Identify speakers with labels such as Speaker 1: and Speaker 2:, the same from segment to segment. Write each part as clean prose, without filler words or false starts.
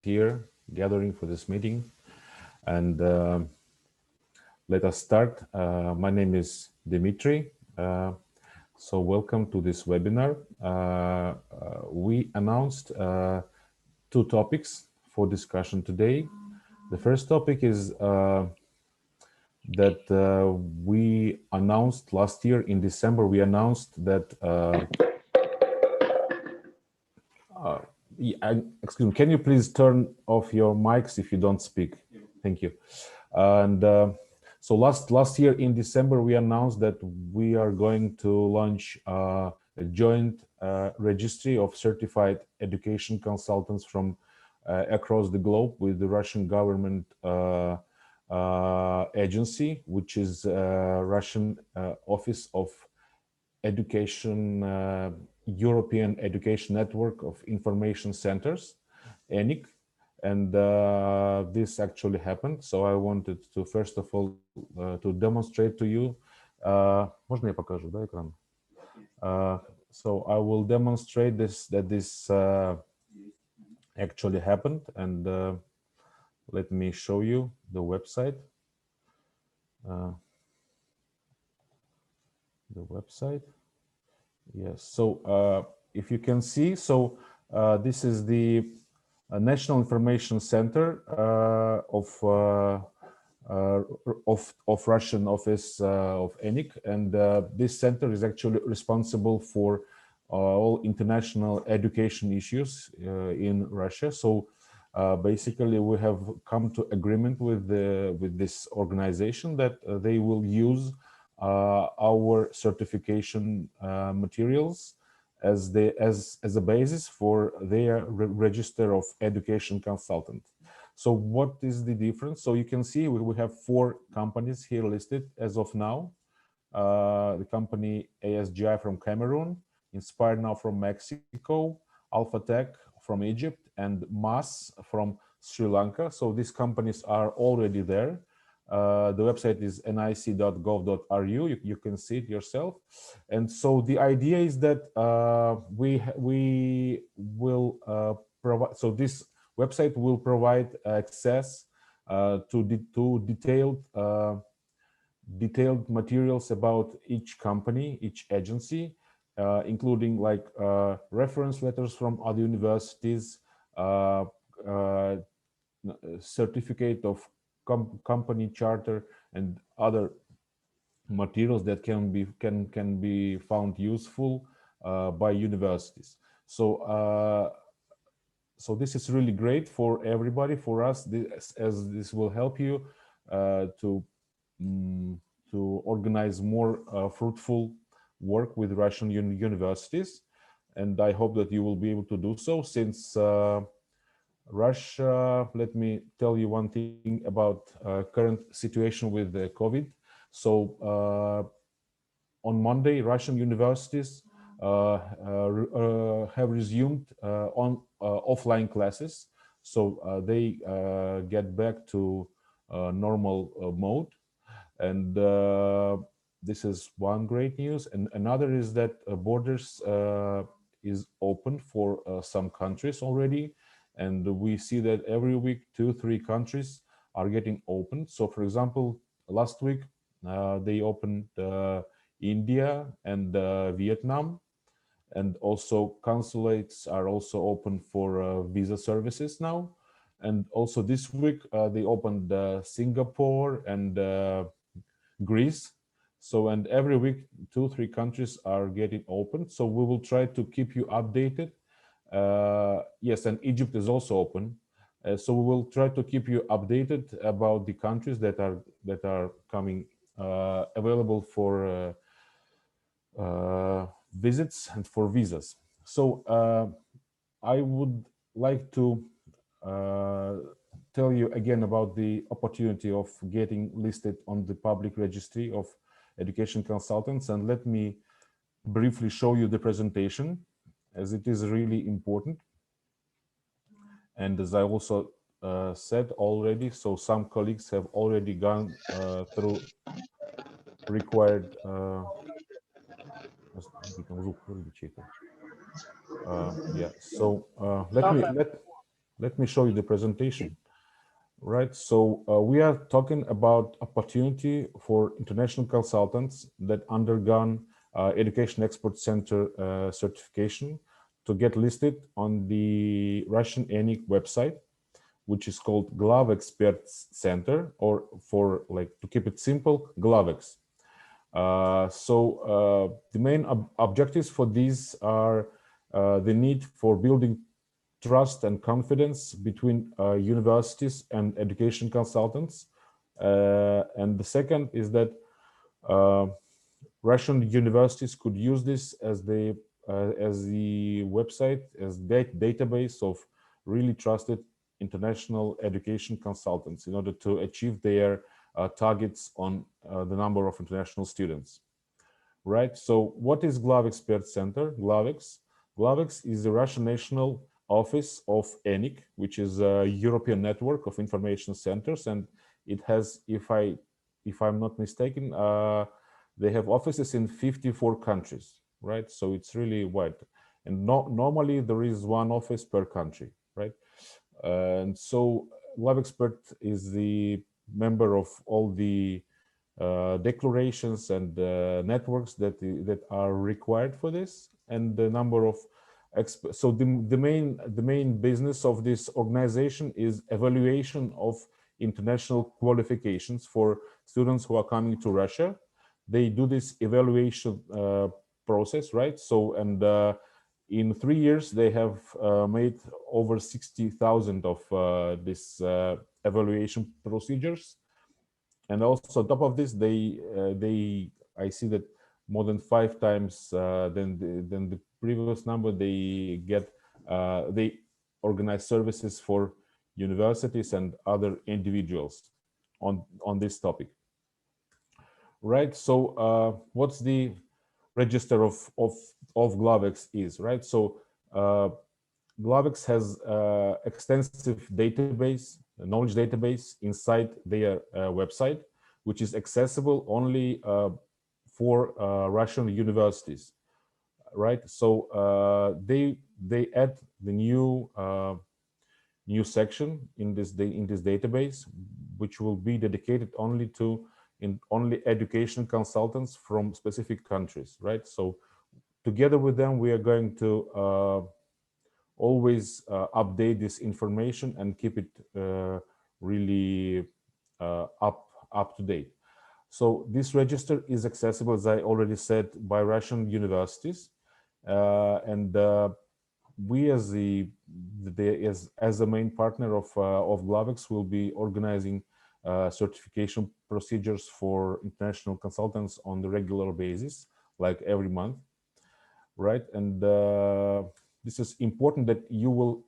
Speaker 1: here gathering for this meeting, and let us start. My name is Dimitri. So welcome to this webinar. We announced two topics for discussion today. The first topic is that we announced last year in December, we announced that excuse me, can you please turn off your mics if you don't speak? Thank you. And so last year in December, we announced that we are going to launch a joint registry of certified education consultants from across the globe with the Russian government agency, which is Russian Office of Education, European Education Network of Information Centers, ENIC. And this actually happened. So I wanted to, first of all, to demonstrate to you. Можно я покажу, да, экран? So I will demonstrate that this actually happened, and let me show you the website. The website. Yes. So if you can see, so this is the National Information Center of Russian office of ENIC, and this center is actually responsible for all international education issues in Russia. So basically, we have come to agreement with this organization that they will use our certification materials as a basis for their register of education consultant. So what is the difference? So you can see we have 4 companies here listed as of now. The company ASGI from Cameroon, Inspire Now from Mexico, Alpha Tech from Egypt, and MAS from Sri Lanka. So these companies are already there. The website is nic.gov.ru. You can see it yourself. And so the idea is that we will provide, so this website will provide access to detailed materials about each company, each agency, including like reference letters from other universities, certificate of company charter, and other materials that can be found useful by universities. So so this is really great for everybody, for us, as this will help you to organize more fruitful work with Russian universities, and I hope that you will be able to do so. Since Russia, let me tell you one thing about current situation with the COVID. So on Monday, Russian universities have resumed on offline classes. So they get back to normal mode. And this is one great news. And another is that borders is open for some countries already. And we see that every week, 2-3 countries are getting opened. So for example, last week, they opened India and Vietnam. And also consulates are also open for visa services now. And also this week, they opened Singapore and Greece. So, and every week, 2-3 countries are getting open. So we will try to keep you updated. Yes, and Egypt is also open. So we will try to keep you updated about the countries that are coming available for visits and for visas. So I would like to tell you again about the opportunity of getting listed on the public registry of education consultants, and let me briefly show you the presentation, as it is really important. And as I also said already, so some colleagues have already gone through required yeah, so let Let me show you the presentation. Right, so we are talking about opportunity for international consultants that undergone Education Expert Center certification to get listed on the Russian ENIC website, which is called GlavExperts Center, or for like to keep it simple, GlavEx. The main objectives for these are the need for building trust and confidence between universities and education consultants. And the second is that uh, Russian universities could use this as the website, as database of really trusted international education consultants in order to achieve their targets on the number of international students. Right. So, what is GlavExpert Center? GlavEx is the Russian national office of ENIC, which is a European network of information centers, and it has, if I'm not mistaken, they have offices in 54 countries, right? So it's really wide, and normally there is one office per country, right? And so GlavExpert is the member of all the declarations and networks that are required for this, and the number of so the main business of this organization is evaluation of international qualifications for students who are coming to Russia. They do this evaluation process, right? So, and in 3 years they have made over 60,000 of this evaluation procedures. And also on top of this, they I see that more than 5 times than the previous number, they organize services for universities and other individuals on this topic, right? So what's the register of GlavEx is, right? So GlavEx has extensive database, knowledge database inside their website, which is accessible only for Russian universities, right? So they add the new section in this database, which will be dedicated only to only education consultants from specific countries, right? So together with them, we are going to always update this information and keep it really up to date. So this register is accessible, as I already said, by Russian universities, and we as as the main partner of GlavEx will be organizing certification procedures for international consultants on the regular basis, like every month, right? And this is important that you will,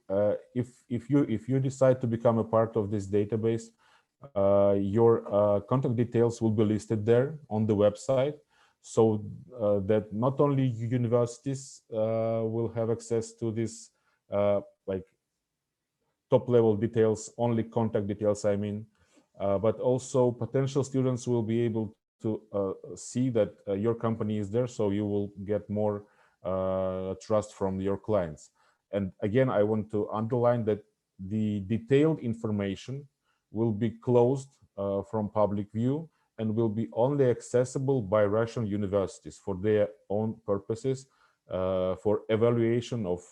Speaker 1: if you decide to become a part of this database, your contact details will be listed there on the website, so that not only universities will have access to this, like top level details, only contact details, I mean, but also potential students will be able to see that your company is there, so you will get more trust from your clients. And again, I want to underline that the detailed information will be closed from public view and will be only accessible by Russian universities for their own purposes, for evaluation of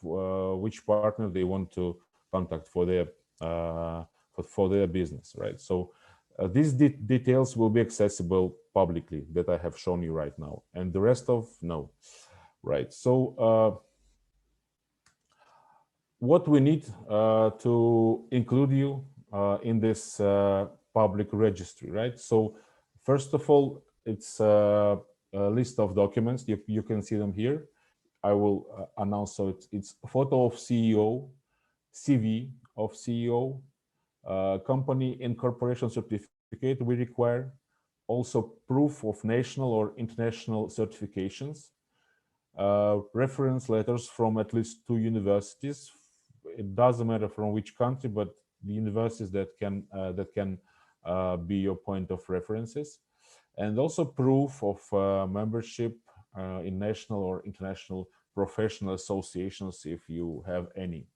Speaker 1: which partner they want to contact for their for their business, right? So these details will be accessible publicly that I have shown you right now, and the rest of no, right? So what we need to include you in this public registry, right? So first of all, it's a list of documents. You can see them here. I will announce. So it's a photo of CEO, CV of CEO, company incorporation certificate we require, also proof of national or international certifications, reference letters from at least 2 universities. It doesn't matter from which country, but the universities that can be your point of references, and also proof of membership in national or international professional associations if you have any,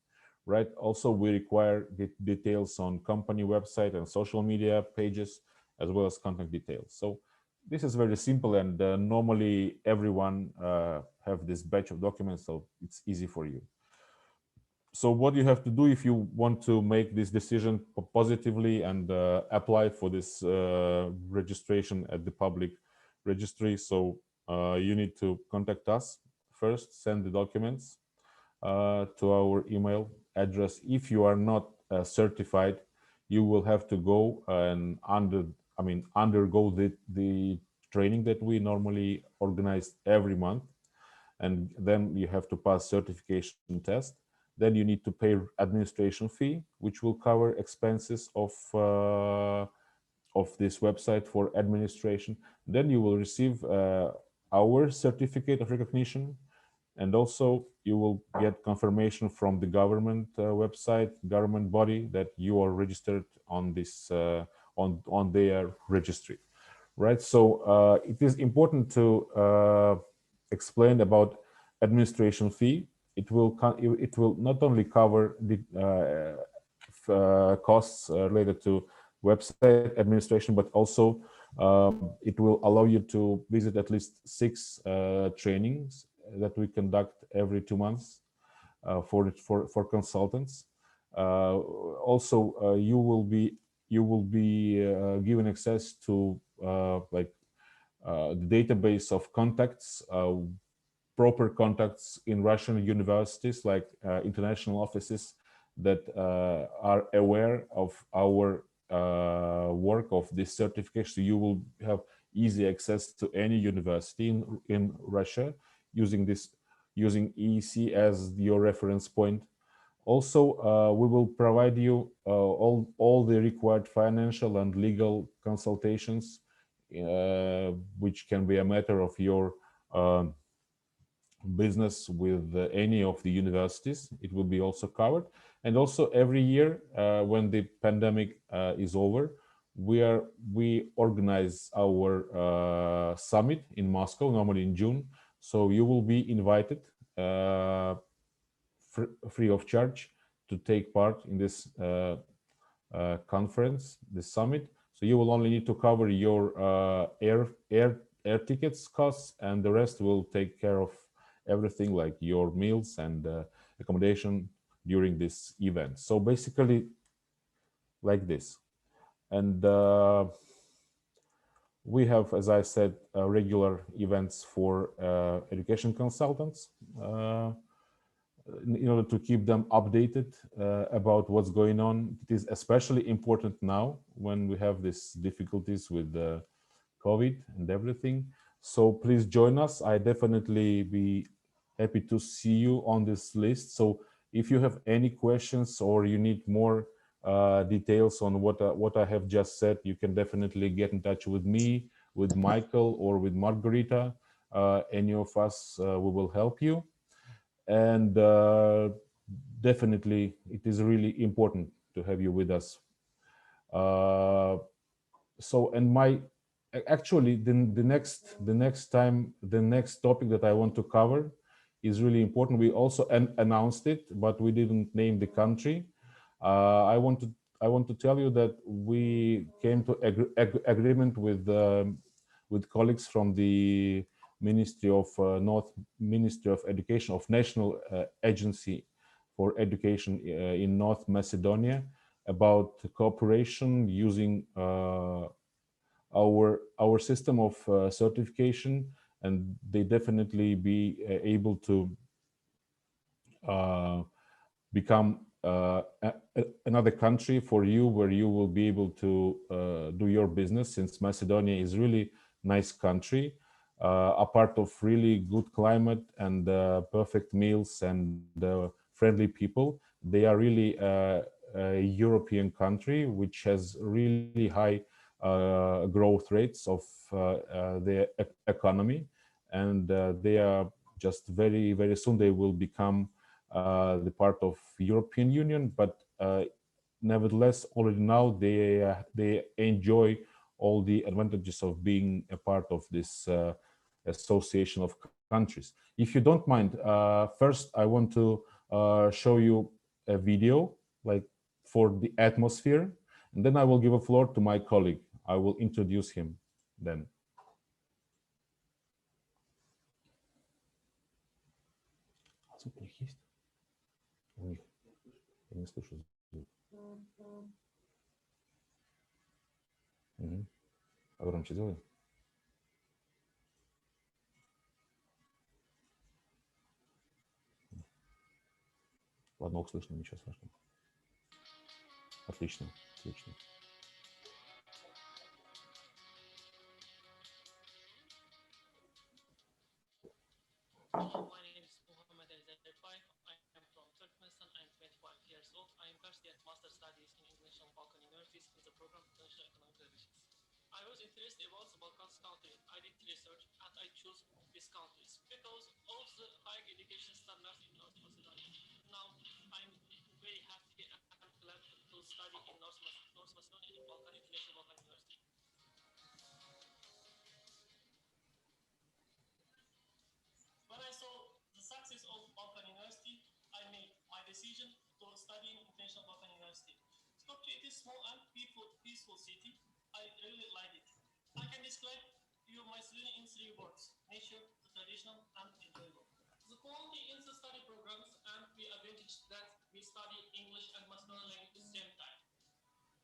Speaker 1: right? Also, we require details on company website and social media pages, as well as contact details. So this is very simple, and normally everyone have this batch of documents, so it's easy for you. So what you have to do if you want to make this decision positively and apply for this registration at the public registry, so you need to contact us first, send the documents to our email address. If you are not certified, you will have to go and undergo the training that we normally organize every month, and then you have to pass certification test. Then you need to pay administration fee, which will cover expenses of this website for administration. Then you will receive our certificate of recognition, and also you will get confirmation from the government website, government body, that you are registered on this on their registry, right? So it is important to explain about administration fee. It will not only cover the costs related to website administration, but also it will allow you to visit at least 6 trainings that we conduct every 2 months for consultants. Also, you will be given access to the database of contacts, proper contacts in Russian universities, like international offices that are aware of our work of this certification. So you will have easy access to any university in Russia using EEC as your reference point. Also, we will provide you all the required financial and legal consultations, which can be a matter of your business with any of the universities. It will be also covered. And also every year when the pandemic is over, we organize our summit in Moscow, normally in June. So you will be invited free of charge to take part in this conference, this summit. So you will only need to cover your air tickets costs, and the rest will take care of everything, like your meals and accommodation during this event. So basically like this. And we have, as I said, regular events for education consultants in order to keep them updated about what's going on. It is especially important now when we have these difficulties with COVID and everything. So please join us. I definitely be happy to see you on this list. So if you have any questions or you need more details on what I have just said, you can definitely get in touch with me, with Michael, or with Margarita. Any of us, we will help you. And definitely it is really important to have you with us. So, and my actually the next topic that I want to cover is really important. We also announced it, but we didn't name the country. I want to tell you that we came to agreement with colleagues from the North Ministry of Education of National Agency for Education in North Macedonia about cooperation using our system of certification, and they definitely be able to become another country for you, where you will be able to do your business, since Macedonia is really nice country, a part of really good climate and perfect meals and friendly people. They are really a European country which has really high growth rates of the economy, and they are just very soon they will become the part of European Union. But nevertheless, already now they enjoy all the advantages of being a part of this association of countries. If you don't mind, first I want to show you a video, like for the atmosphere, and then I will give a floor to my colleague. I will introduce him then. Звук у них есть? У них. Я не слышу звук. Угу. А громче сделай. Ладно, ох, слышно, ничего страшного. Отлично, отлично.
Speaker 2: My name is Muhammad Al-Zarifai. I am from Turkmenistan. I am 25 years old. I am currently at Master Studies in International Balkan Universities in the program International Economic Relations. I was interested about the Balkans country. I did research and I chose these countries because of the high education standards in North Macedonia. Now I'm very happy and glad to study in North Macedonia in Balkan International Balkan University. When I saw the success of Balkan University, I made my decision to study in International Balkan University. Skopje, it is small and peaceful city. I really like it. I can describe you Macedonia in 3 words: nature, the traditional, and enjoyable. The quality in the study programs and the advantage that we study English and Macedonian language at the same time.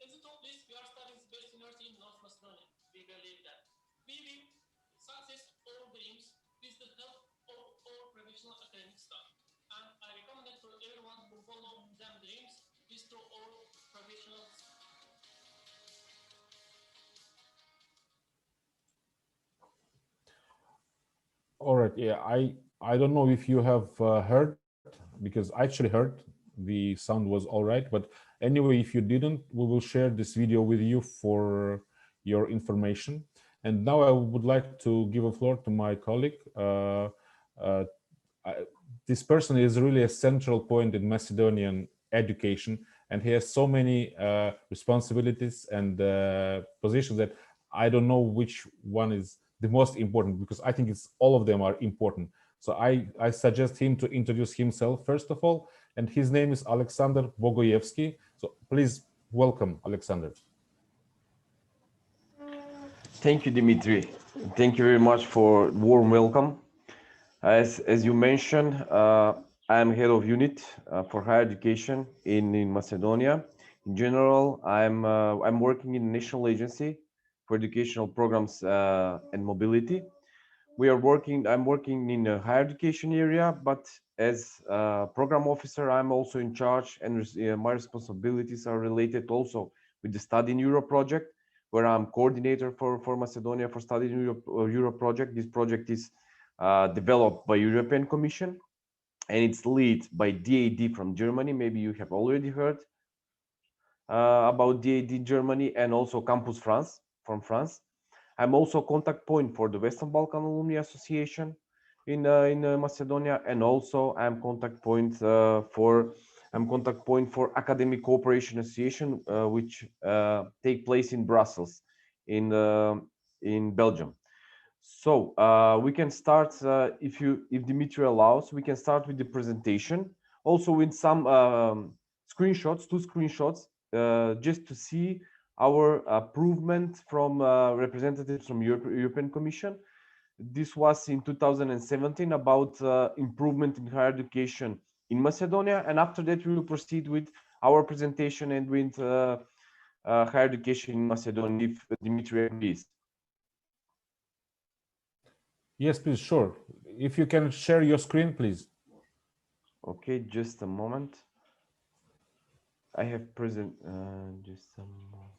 Speaker 2: In the top list, we are studying the best university in North Macedonia. We believe that. We will success all dreams with the help of all professional academic staff. And I recommend it for everyone who follow them dreams is to all professionals.
Speaker 1: All right, yeah, I don't know if you have heard, because I actually heard the sound was all right, but anyway, if you didn't, we will share this video with you for your information. And now I would like to give a floor to my colleague. Uh, this person is really a central point in Macedonian education, and he has so many responsibilities and positions that I don't know which one is the most important, because I think it's all of them are important. So I suggest him to introduce himself first of all, and his name is Alexander Bogoyevsky. So please welcome, Alexander.
Speaker 3: Thank you, Dimitri. Thank you very much for warm welcome. As you mentioned, I am head of unit for higher education in Macedonia. In general, I'm working in the National Agency for Educational Programs and Mobility. I'm working in a higher education area, but as a program officer, I'm also in charge, and my responsibilities are related also with the Study in Europe project, where I'm coordinator for Macedonia for Study in Europe project. This project is developed by European Commission, and it's led by DAD from Germany. Maybe you have already heard about DAD Germany, and also Campus France from France. I'm also contact point for the Western Balkan Alumni Association in Macedonia, and also I'm contact point for Academic Cooperation Association, which take place in Brussels, in Belgium. So we can start, if Dimitri allows, we can start with the presentation, also with some screenshots, 2 screenshots, just to see our improvement from representatives from European Commission. This was in 2017 about improvement in higher education in Macedonia, and after that we will proceed with our presentation and with higher education in Macedonia, if Dimitri agrees.
Speaker 1: Yes, please, sure. If you can share your screen, please.
Speaker 3: Okay, just a moment. I have just a moment.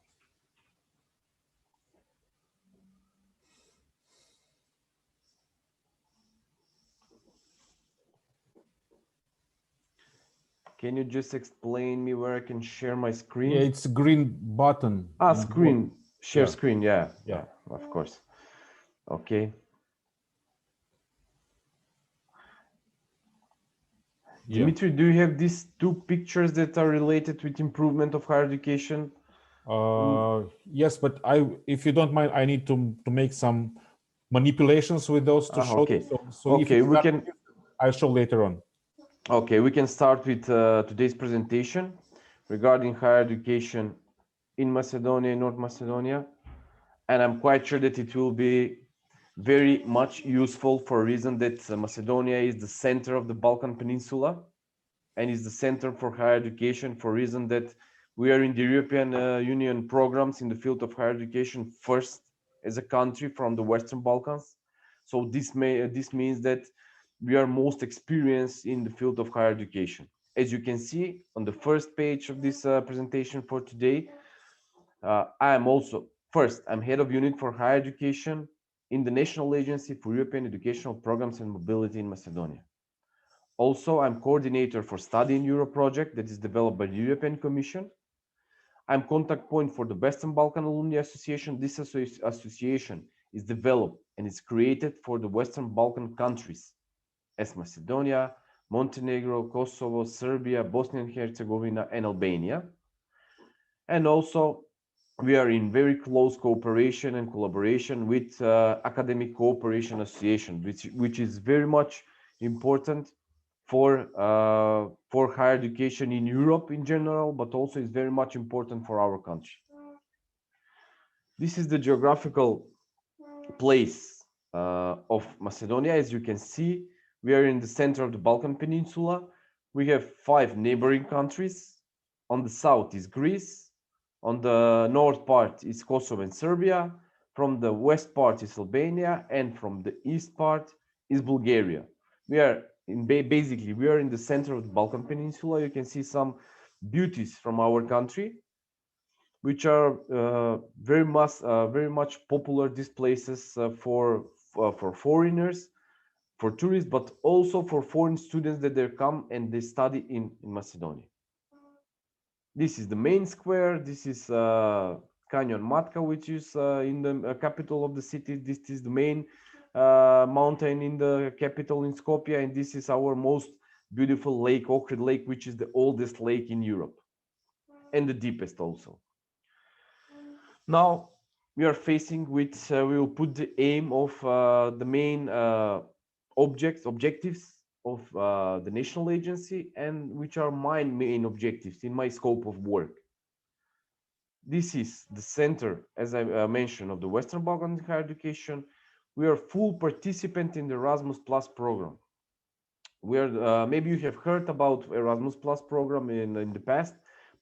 Speaker 3: Can you just explain me where I can share my screen?
Speaker 1: Yeah, it's a green button.
Speaker 3: Screen, share
Speaker 1: yeah.
Speaker 3: screen, yeah,
Speaker 1: Yeah,
Speaker 3: of course. Okay.
Speaker 1: yeah.
Speaker 3: Dimitri, do you have these 2 pictures that are related with improvement of higher education?
Speaker 1: Yes, but if you don't mind, I need to make some manipulations with those to show.
Speaker 3: Okay.
Speaker 1: So
Speaker 3: okay, we can.
Speaker 1: I'll show later on.
Speaker 3: Okay, we can start with today's presentation regarding higher education in Macedonia, North Macedonia. And I'm quite sure that it will be very much useful for a reason that Macedonia is the center of the Balkan Peninsula and is the center for higher education for a reason that we are in the European Union programs in the field of higher education first as a country from the Western Balkans. So this means that we are most experienced in the field of higher education. As you can see on the first page of this presentation for today, I am also first, I'm head of unit for higher education in the National Agency for European Educational Programs and Mobility in Macedonia. Also, I'm coordinator for Study in Europe project that is developed by the European Commission. I'm contact point for the Western Balkan Alumni Association. This association is developed and is created for the Western Balkan countries as Macedonia, Montenegro, Kosovo, Serbia, Bosnia and Herzegovina, and Albania. And also, we are in very close cooperation and collaboration with Academic Cooperation Association, which is very much important for higher education in Europe in general, but also is very much important for our country. This is the geographical place of Macedonia. As you can see, we are in the center of the Balkan Peninsula. We have 5 neighboring countries. On the south is Greece. On the north part is Kosovo and Serbia. From the west part is Albania, and from the east part is Bulgaria. We are basically we are in the center of the Balkan Peninsula. You can see some beauties from our country, which are very much popular these places for foreigners, for tourists, but also for foreign students that they come and they study in Macedonia. This is the main square. This is Canyon Matka, which is in the capital of the city. This is the main mountain in the capital in Skopje, and this is our most beautiful lake, Ohrid Lake, which is the oldest lake in Europe and the deepest also. Now we are facing with we will put the aim of the main objectives of the national agency, and which are my main objectives in my scope of work. This is the center, as I mentioned, of the Western Balkan higher education. We are full participant in the Erasmus Plus program. We are maybe you have heard about Erasmus Plus program in the past,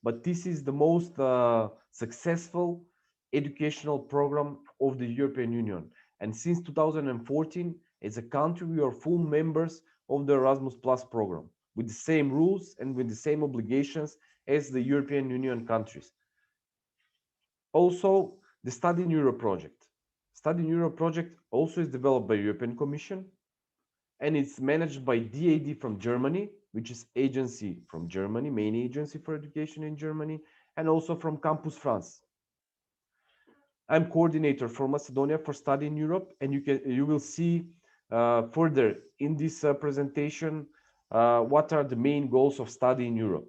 Speaker 3: but this is the most successful educational program of the European Union. And since 2014, as a country, we are full members of the Erasmus Plus program with the same rules and with the same obligations as the European Union countries. Also, the Study in Europe project. Study in Europe project also is developed by European Commission, and it's managed by DAD from Germany, which is agency from Germany, main agency for education in Germany, and also from Campus France. I'm coordinator for Macedonia for Study in Europe, and you will see further in this presentation what are the main goals of Study in Europe.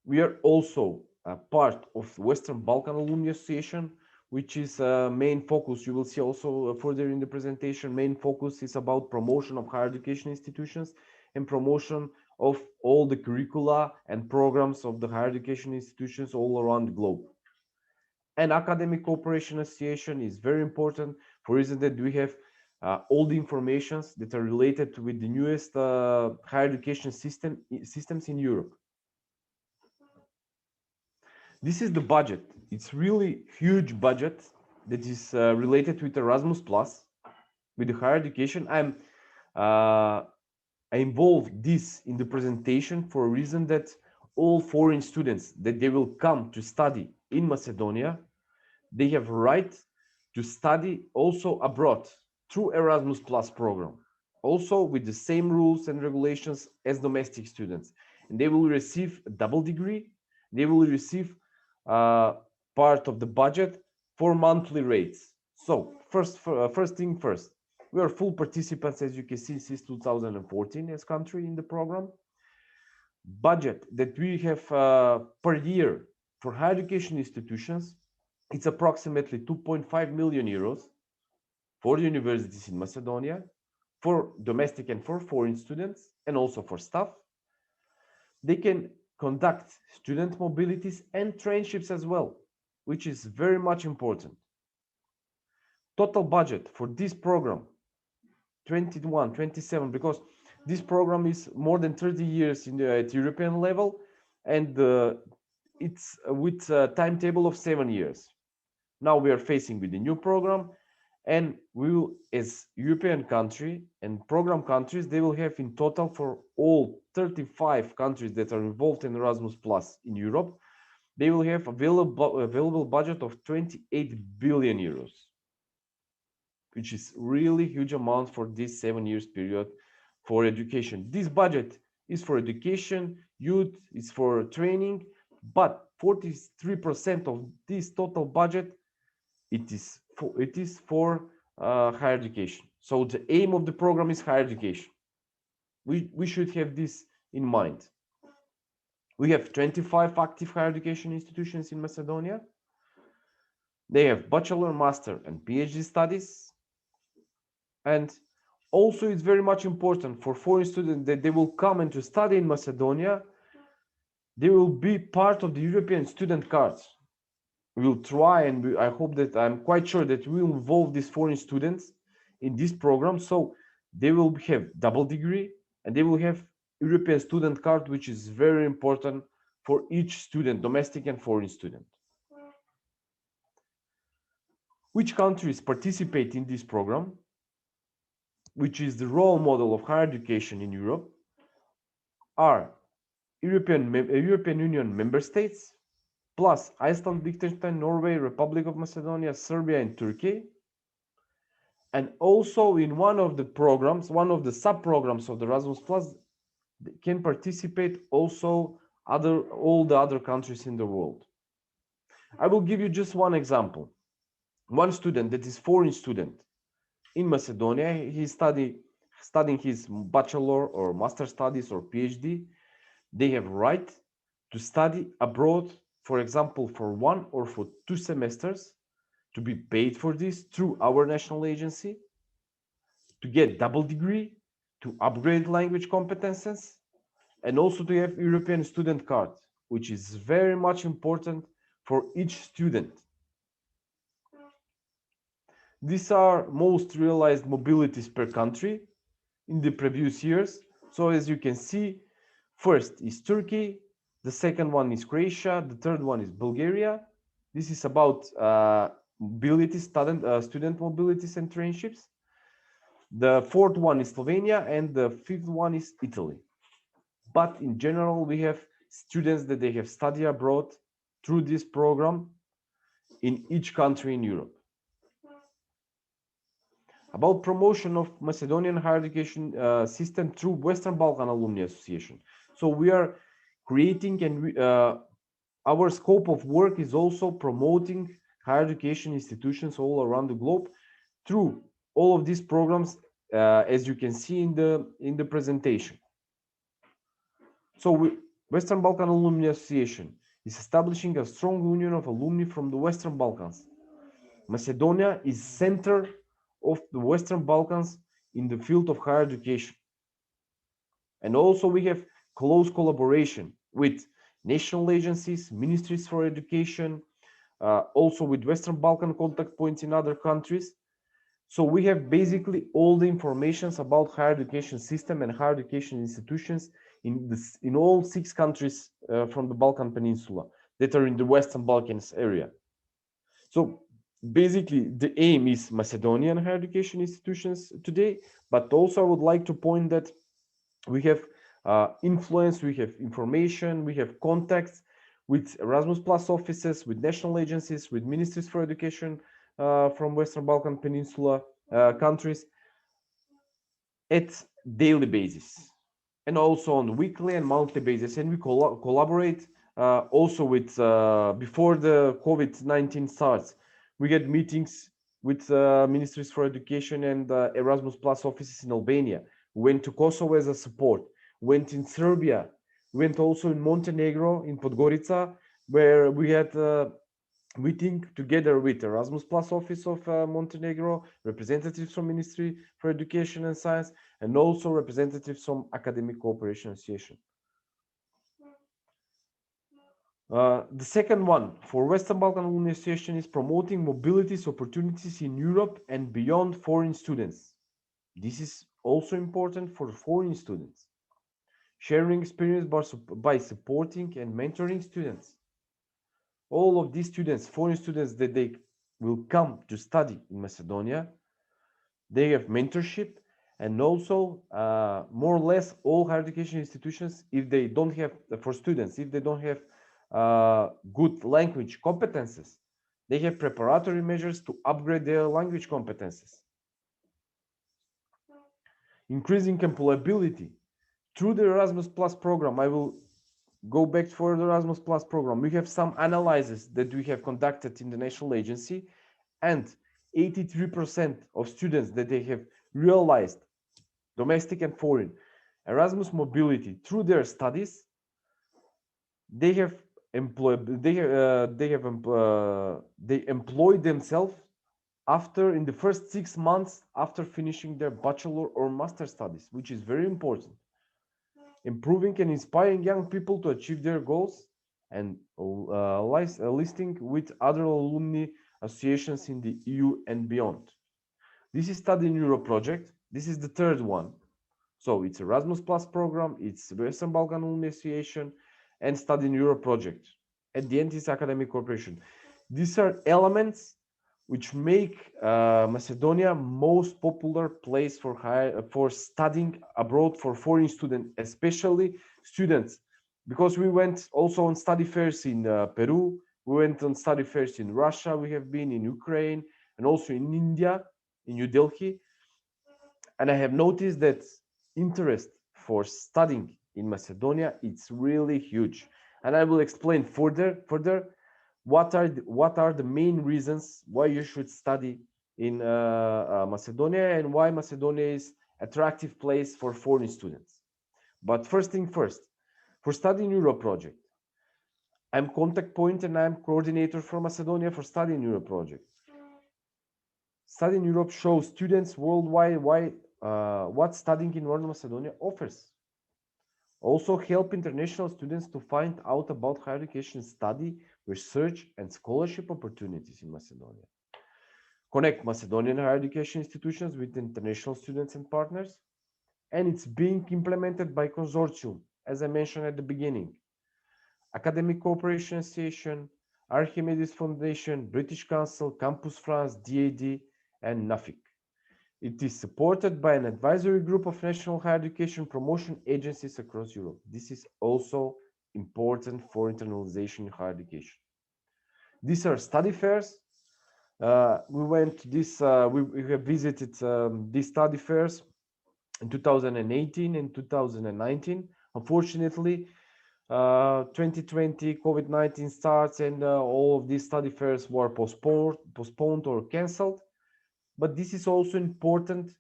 Speaker 3: We are also part of Western Balkan Alumni Association, which is main focus. You will see also further in the presentation, main focus is about promotion of higher education institutions and promotion of all the curricula and programs of the higher education institutions all around the globe. And Academic Cooperation Association is very important for reason that we have all the informations that are related with the newest higher education systems in Europe. This is the budget. It's really huge budget that is related with Erasmus Plus, with the higher education. I involved this in the presentation for a reason that all foreign students that they will come to study in Macedonia, they have right to study also abroad through Erasmus Plus program, also with the same rules and regulations as domestic students. And they will receive a double degree. They will receive part of the budget for monthly rates. So first thing first, we are full participants, as you can see, since 2014 as country in the program. Budget that we have per year for higher education institutions, it's approximately 2.5 million euros for universities in Macedonia, for domestic and for foreign students, and also for staff. They can conduct student mobilities and trainships as well, which is very much important. Total budget for this program 21, 27, because this program is more than 30 years at European level, and it's with a timetable of 7 years. Now we are facing with the new program, and we will, as European country and program countries, they will have in total for all 35 countries that are involved in Erasmus Plus in Europe, they will have available budget of 28 billion euros, which is really huge amount for this 7 years period for education. This budget is for education, youth, it's for training, but 43% of this total budget it is for higher education. So the aim of the program is higher education. We should have this in mind. We have 25 active higher education institutions in Macedonia. They have bachelor, master, and PhD studies. And also it's very much important for foreign students that they will come and to study in Macedonia. They will be part of the European student cards. We will try, and I hope that I'm quite sure that we will involve these foreign students in this program, so they will have double degree and they will have European student card, which is very important for each student, domestic and foreign student. Which countries participate in this program, which is the role model of higher education in Europe, are European Union member states, plus Iceland, Liechtenstein, Norway, Republic of Macedonia, Serbia, and Turkey. And also in one of the programs, one of the sub-programs of the Erasmus Plus, can participate also all the other countries in the world. I will give you just one example. One student that is foreign student in Macedonia, he's studying his bachelor or master studies or PhD. They have right to study abroad, for example, for 1 or for 2 semesters, to be paid for this through our national agency, to get double degree, to upgrade language competences, and also to have European student card, which is very much important for each student. These are most realized mobilities per country in the previous years. So as you can see, first is Turkey, the second one is Croatia, the third one is Bulgaria. This is about student mobilities and trainships. The fourth one is Slovenia, and the fifth one is Italy. But in general, we have students that they have studied abroad through this program in each country in Europe. About promotion of Macedonian higher education system through Western Balkan Alumni Association. So we are creating, and our scope of work is also promoting higher education institutions all around the globe through all of these programs, as you can see in the presentation. So Western Balkan Alumni Association is establishing a strong union of alumni from the Western Balkans. Macedonia is center of the Western Balkans in the field of higher education. And also we have close collaboration with national agencies, ministries for education, also with Western Balkan contact points in other countries. So we have basically all the informations about higher education system and higher education institutions in all 6 countries from the Balkan Peninsula that are in the Western Balkans area. So basically the aim is Macedonian higher education institutions today, but also I would like to point that we have influence, we have information, we have contacts with Erasmus Plus offices, with national agencies, with ministries for education from Western Balkan Peninsula countries at daily basis, and also on weekly and monthly basis. And we collaborate also with before the COVID-19 starts. We get meetings with ministries for education and Erasmus Plus offices in Albania. We went to Kosovo as a support, went in Serbia, went also in Montenegro, in Podgorica, where we had meeting together with Erasmus Plus Office of Montenegro, representatives from Ministry for Education and Science, and also representatives from Academic Cooperation Association. The second one for Western Balkan Alumni Association is promoting mobilities opportunities in Europe and beyond foreign students. This is also important for foreign students. Sharing experience by supporting and mentoring students. All of these students, foreign students that they will come to study in Macedonia, they have mentorship, and also more or less all higher education institutions, if they don't have, for students, if they don't have good language competences, they have preparatory measures to upgrade their language competences. Increasing employability through the Erasmus Plus program. I will go back for the Erasmus Plus program. We have some analyses that we have conducted in the national agency, and 83% of students that they have realized, domestic and foreign, Erasmus mobility through their studies, they have employed, they employ themselves after in the first 6 months after finishing their bachelor or master studies, which is very important. Improving and inspiring young people to achieve their goals, and listing with other alumni associations in the EU and beyond. This is Study in Europe project. This is the third one. So it's Erasmus Plus program, it's Western Balkan Alumni Association, and Study in Europe project. At the end is academic cooperation. These are elements which make Macedonia most popular place for studying abroad for foreign students, especially students, because we went also on study fairs in Peru, we went on study fairs in Russia, we have been in Ukraine, and also in India, in New Delhi, and I have noticed that interest for studying in Macedonia it's really huge, and I will explain further what are the main reasons why you should study in Macedonia and why Macedonia is attractive place for foreign students. But first thing first, for Study in Europe project, I'm contact point and I'm coordinator for Macedonia for Study in Europe project. Study in Europe shows students worldwide what studying in North Macedonia offers. Also help international students to find out about higher education study, research, and scholarship opportunities in Macedonia. Connect Macedonian higher education institutions with international students and partners. And it's being implemented by consortium, as I mentioned at the beginning. Academic Cooperation Association, Archimedes Foundation, British Council, Campus France, DAD, and NAFIC. It is supported by an advisory group of national higher education promotion agencies across Europe. This is also important for internalization in higher education. These are study fairs. We went to this, we have visited these study fairs in 2018 and 2019. Unfortunately, 2020 COVID-19 starts and all of these study fairs were postponed or cancelled. But this is also important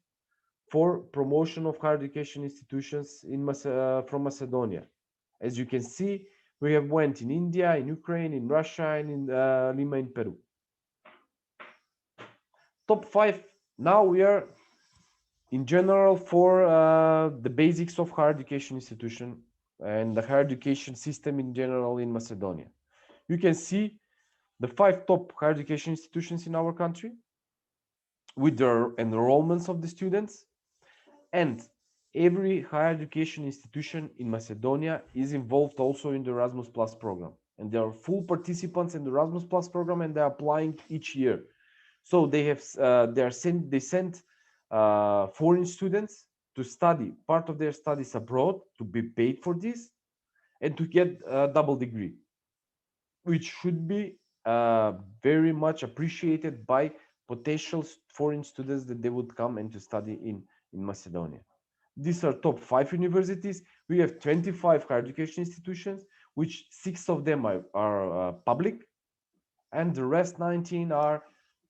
Speaker 3: for promotion of higher education institutions from Macedonia. As you can see, we have went in India, in Ukraine, in Russia, and in Lima in Peru. Top 5. Now we are in general for the basics of higher education institution and the higher education system in general in Macedonia. You can see the 5 top higher education institutions in our country with their enrollments of the students, and every higher education institution in Macedonia is involved also in the Erasmus Plus program, and they are full participants in the Erasmus Plus program, and they're applying each year. So they send foreign students to study part of their studies abroad, to be paid for this, and to get a double degree, which should be very much appreciated by potential foreign students that they would come and to study in Macedonia. These are top 5 universities. We have 25 higher education institutions, which 6 of them are public, and the rest 19 are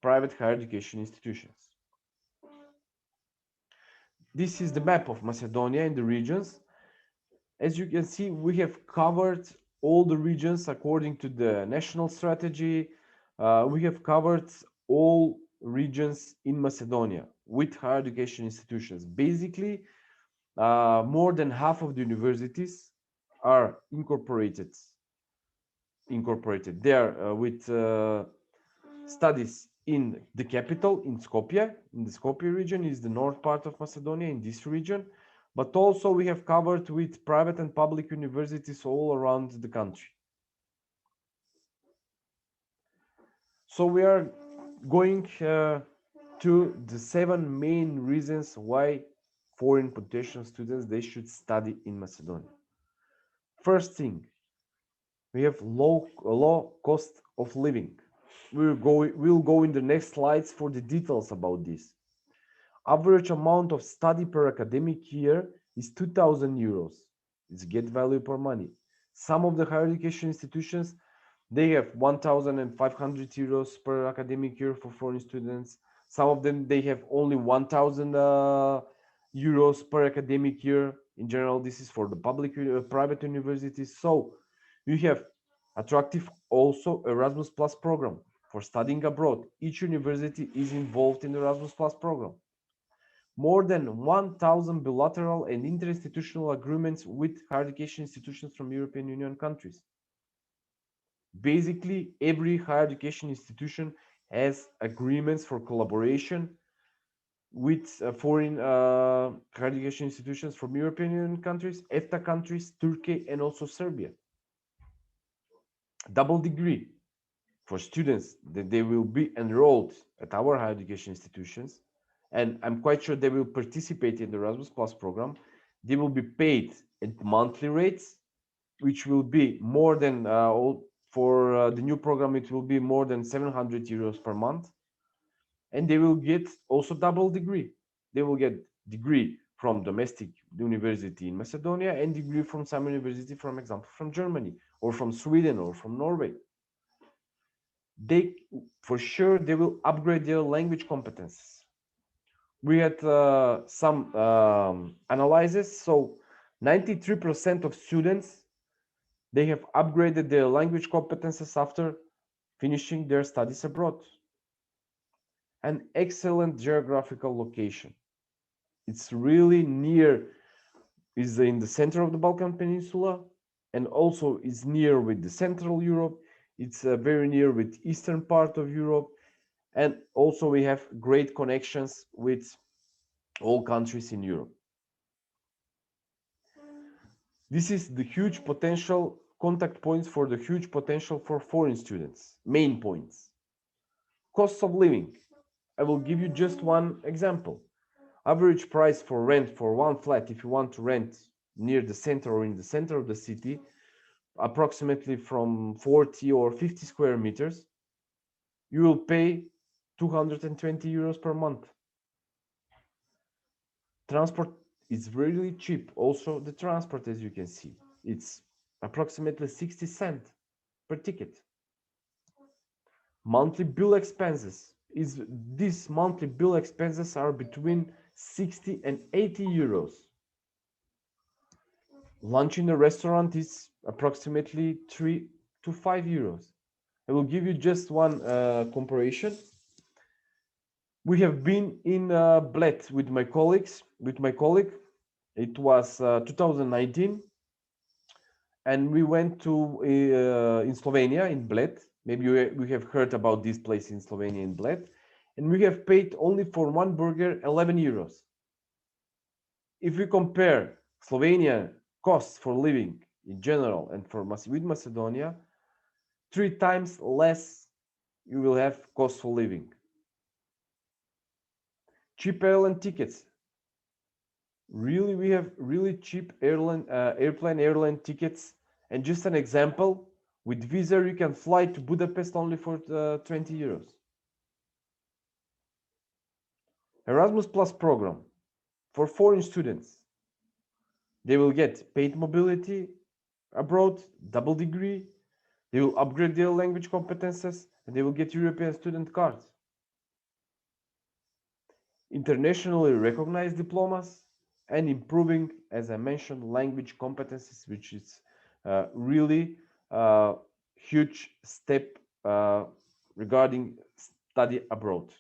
Speaker 3: private higher education institutions. This is the map of Macedonia and the regions. As you can see, we have covered all the regions according to the national strategy, We have covered all regions in Macedonia with higher education institutions. Basically, more than half of the universities are incorporated. They are with studies in the capital, in Skopje. In the Skopje region is the north part of Macedonia, in this region. But also we have covered with private and public universities all around the country. So we are going to the 7 main reasons why foreign potential students they should study in Macedonia. First thing, we have low cost of living. We'll go in the next slides for the details about this. Average amount of study per academic year is 2,000 euros. It's get value per money. Some of the higher education institutions they have 1,500 euros per academic year for foreign students. Some of them they have only 1,000 euros per academic year. In general, this is for the public private universities. So you have attractive also Erasmus Plus program for studying abroad. Each university is involved in the Erasmus Plus program. More than 1,000 bilateral and interinstitutional agreements with higher education institutions from European Union countries. Basically, every higher education institution has agreements for collaboration with foreign higher education institutions from European Union countries, EFTA countries, Turkey, and also Serbia. Double degree for students that they will be enrolled at our higher education institutions, and I'm quite sure they will participate in the Erasmus Plus program. They will be paid at monthly rates, which will be more than for the new program, it will be more than 700 euros per month. And they will get also double degree. They will get degree from domestic university in Macedonia and degree from some university, for example, from Germany or from Sweden or from Norway. They, for sure, they will upgrade their language competences. We had some analysis. So 93% of students they have upgraded their language competences after finishing their studies abroad. An excellent geographical location. It's really near, is in the center of the Balkan Peninsula, and also is near with the Central Europe. It's very near with eastern part of Europe, and also we have great connections with all countries in Europe. This is the huge potential contact points for the huge potential for foreign students. Main points. Cost of living. I will give you just one example. Average price for rent for one flat, if you want to rent near the center or in the center of the city, approximately from 40 or 50 square meters, you will pay 220 euros per month. Transport is really cheap. Also, the transport, as you can see, it's approximately 60 cents per ticket. Monthly bill expenses is these monthly bill expenses are between 60 and 80 euros. Lunch in a restaurant is approximately 3 to 5 euros. I will give you just one comparison. We have been in Bled with my colleagues, with my colleague. It was 2019, and we went to in Slovenia, in Bled. Maybe we have heard about this place in Slovenia, in Bled, and we have paid only for one burger 11 euros. If we compare Slovenia costs for living in general and for with Macedonia, 3 times less you will have cost for living. Cheap airline tickets. Really, we have really cheap airline tickets. And just an example, with Visa you can fly to Budapest only for 20 euros. Erasmus Plus program for foreign students. They will get paid mobility abroad, double degree. They will upgrade their language competences, and they will get European student cards. Internationally recognized diplomas, and improving, as I mentioned, language competencies, which is really a huge step regarding study abroad.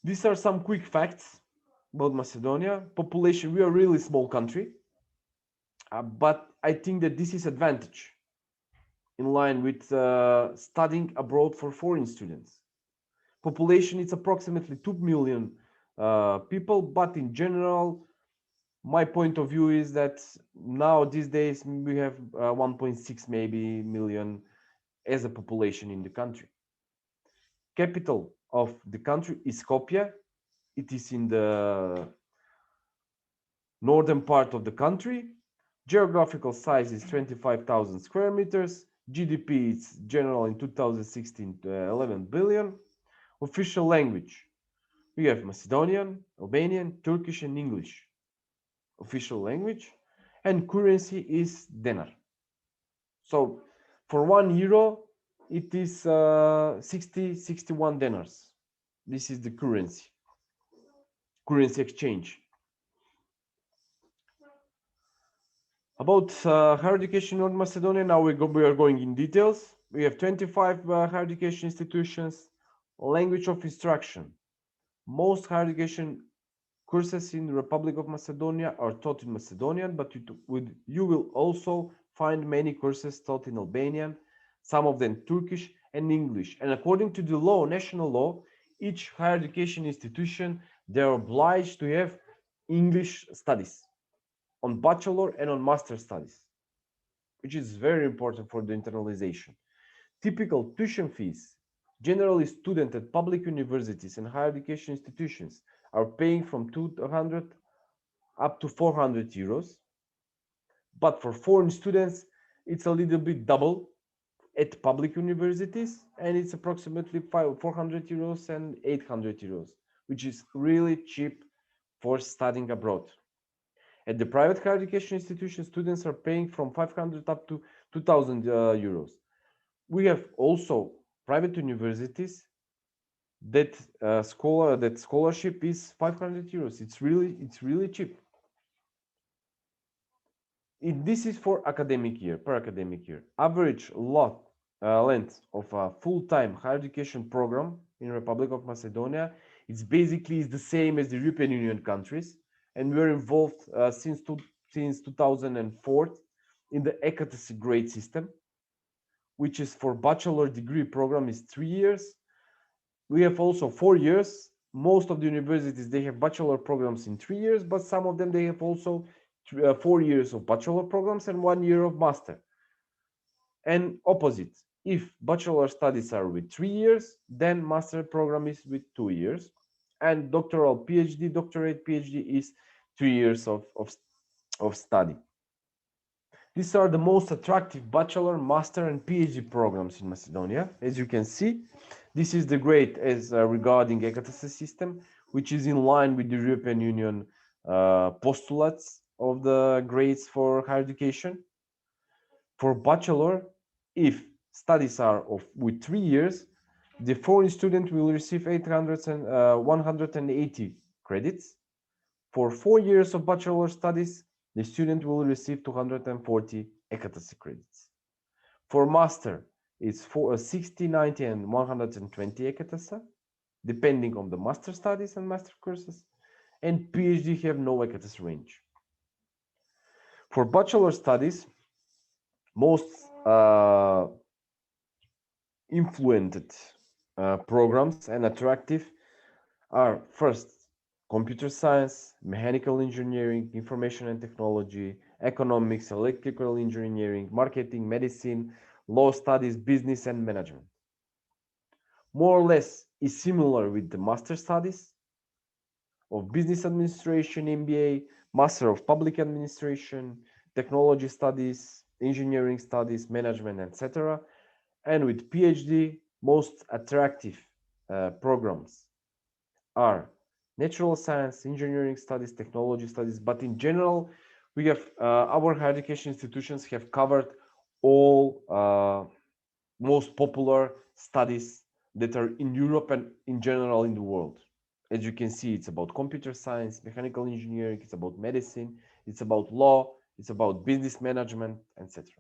Speaker 3: These are some quick facts about Macedonia. Population, we are a really small country, but I think that this is advantage in line with studying abroad for foreign students. Population is approximately 2 million people, but in general, my point of view is that now these days we have 1.6 maybe million as a population in the country. Capital of the country is Skopje. It is in the northern part of the country. Geographical size is 25,000 square meters. GDP is general in 2016 11 billion. Official language, we have Macedonian, Albanian, Turkish, and English. Official language, and currency is dinar. So for €1, it is 61 dinars. This is the currency exchange. About higher education in North Macedonia, now we are going in details. We have 25 higher education institutions. Language of instruction. Most higher education courses in the Republic of Macedonia are taught in Macedonian, but you will also find many courses taught in Albanian, some of them Turkish and English. And according to the law, national law, each higher education institution, they are obliged to have English studies on bachelor and on master studies, which is very important for the internalization. Typical tuition fees, generally students at public universities and higher education institutions are paying from 200 up to 400 euros. But for foreign students, it's a little bit double at public universities, and it's approximately 400 euros and 800 euros, which is really cheap for studying abroad. At the private higher education institutions, students are paying from 500 up to 2,000 euros. We have also private universities that scholarship is 500 euros. It's really cheap. This is for academic year, per academic year. Average length of a full-time higher education program in Republic of Macedonia, it's basically the same as the European Union countries, and we're involved since 2004 in the ECATS grade system, which is for bachelor degree program is 3 years. We have also 4 years. Most of the universities, they have bachelor programs in 3 years, but some of them, they have also 4 years of bachelor programs and 1 year of master. And opposite, if bachelor studies are with 3 years, then master program is with 2 years. And doctorate PhD is 3 years of study. These are the most attractive bachelor, master, and PhD programs in Macedonia. As you can see, this is the grade as regarding ECATS system, which is in line with the European Union postulates of the grades for higher education. For bachelor, if studies are with 3 years, the foreign student will receive 180 credits. For 4 years of bachelor studies, the student will receive 240 ECATS credits. For master, it's 60, 90, and 120 ECATS, depending on the master studies and master courses. And PhD have no ECATS range. For bachelor studies, most influenced programs and attractive are first computer science, mechanical engineering, information and technology, economics, electrical engineering, marketing, medicine, law studies, business and management. More or less is similar with the master studies of business administration, MBA, master of public administration, technology studies, engineering studies, management, etc. And with PhD, most attractive programs are natural science, engineering studies, technology studies, but in general, we have our higher education institutions have covered all most popular studies that are in Europe and in general in the world. As you can see, it's about computer science, mechanical engineering, it's about medicine, it's about law, it's about business management, etc.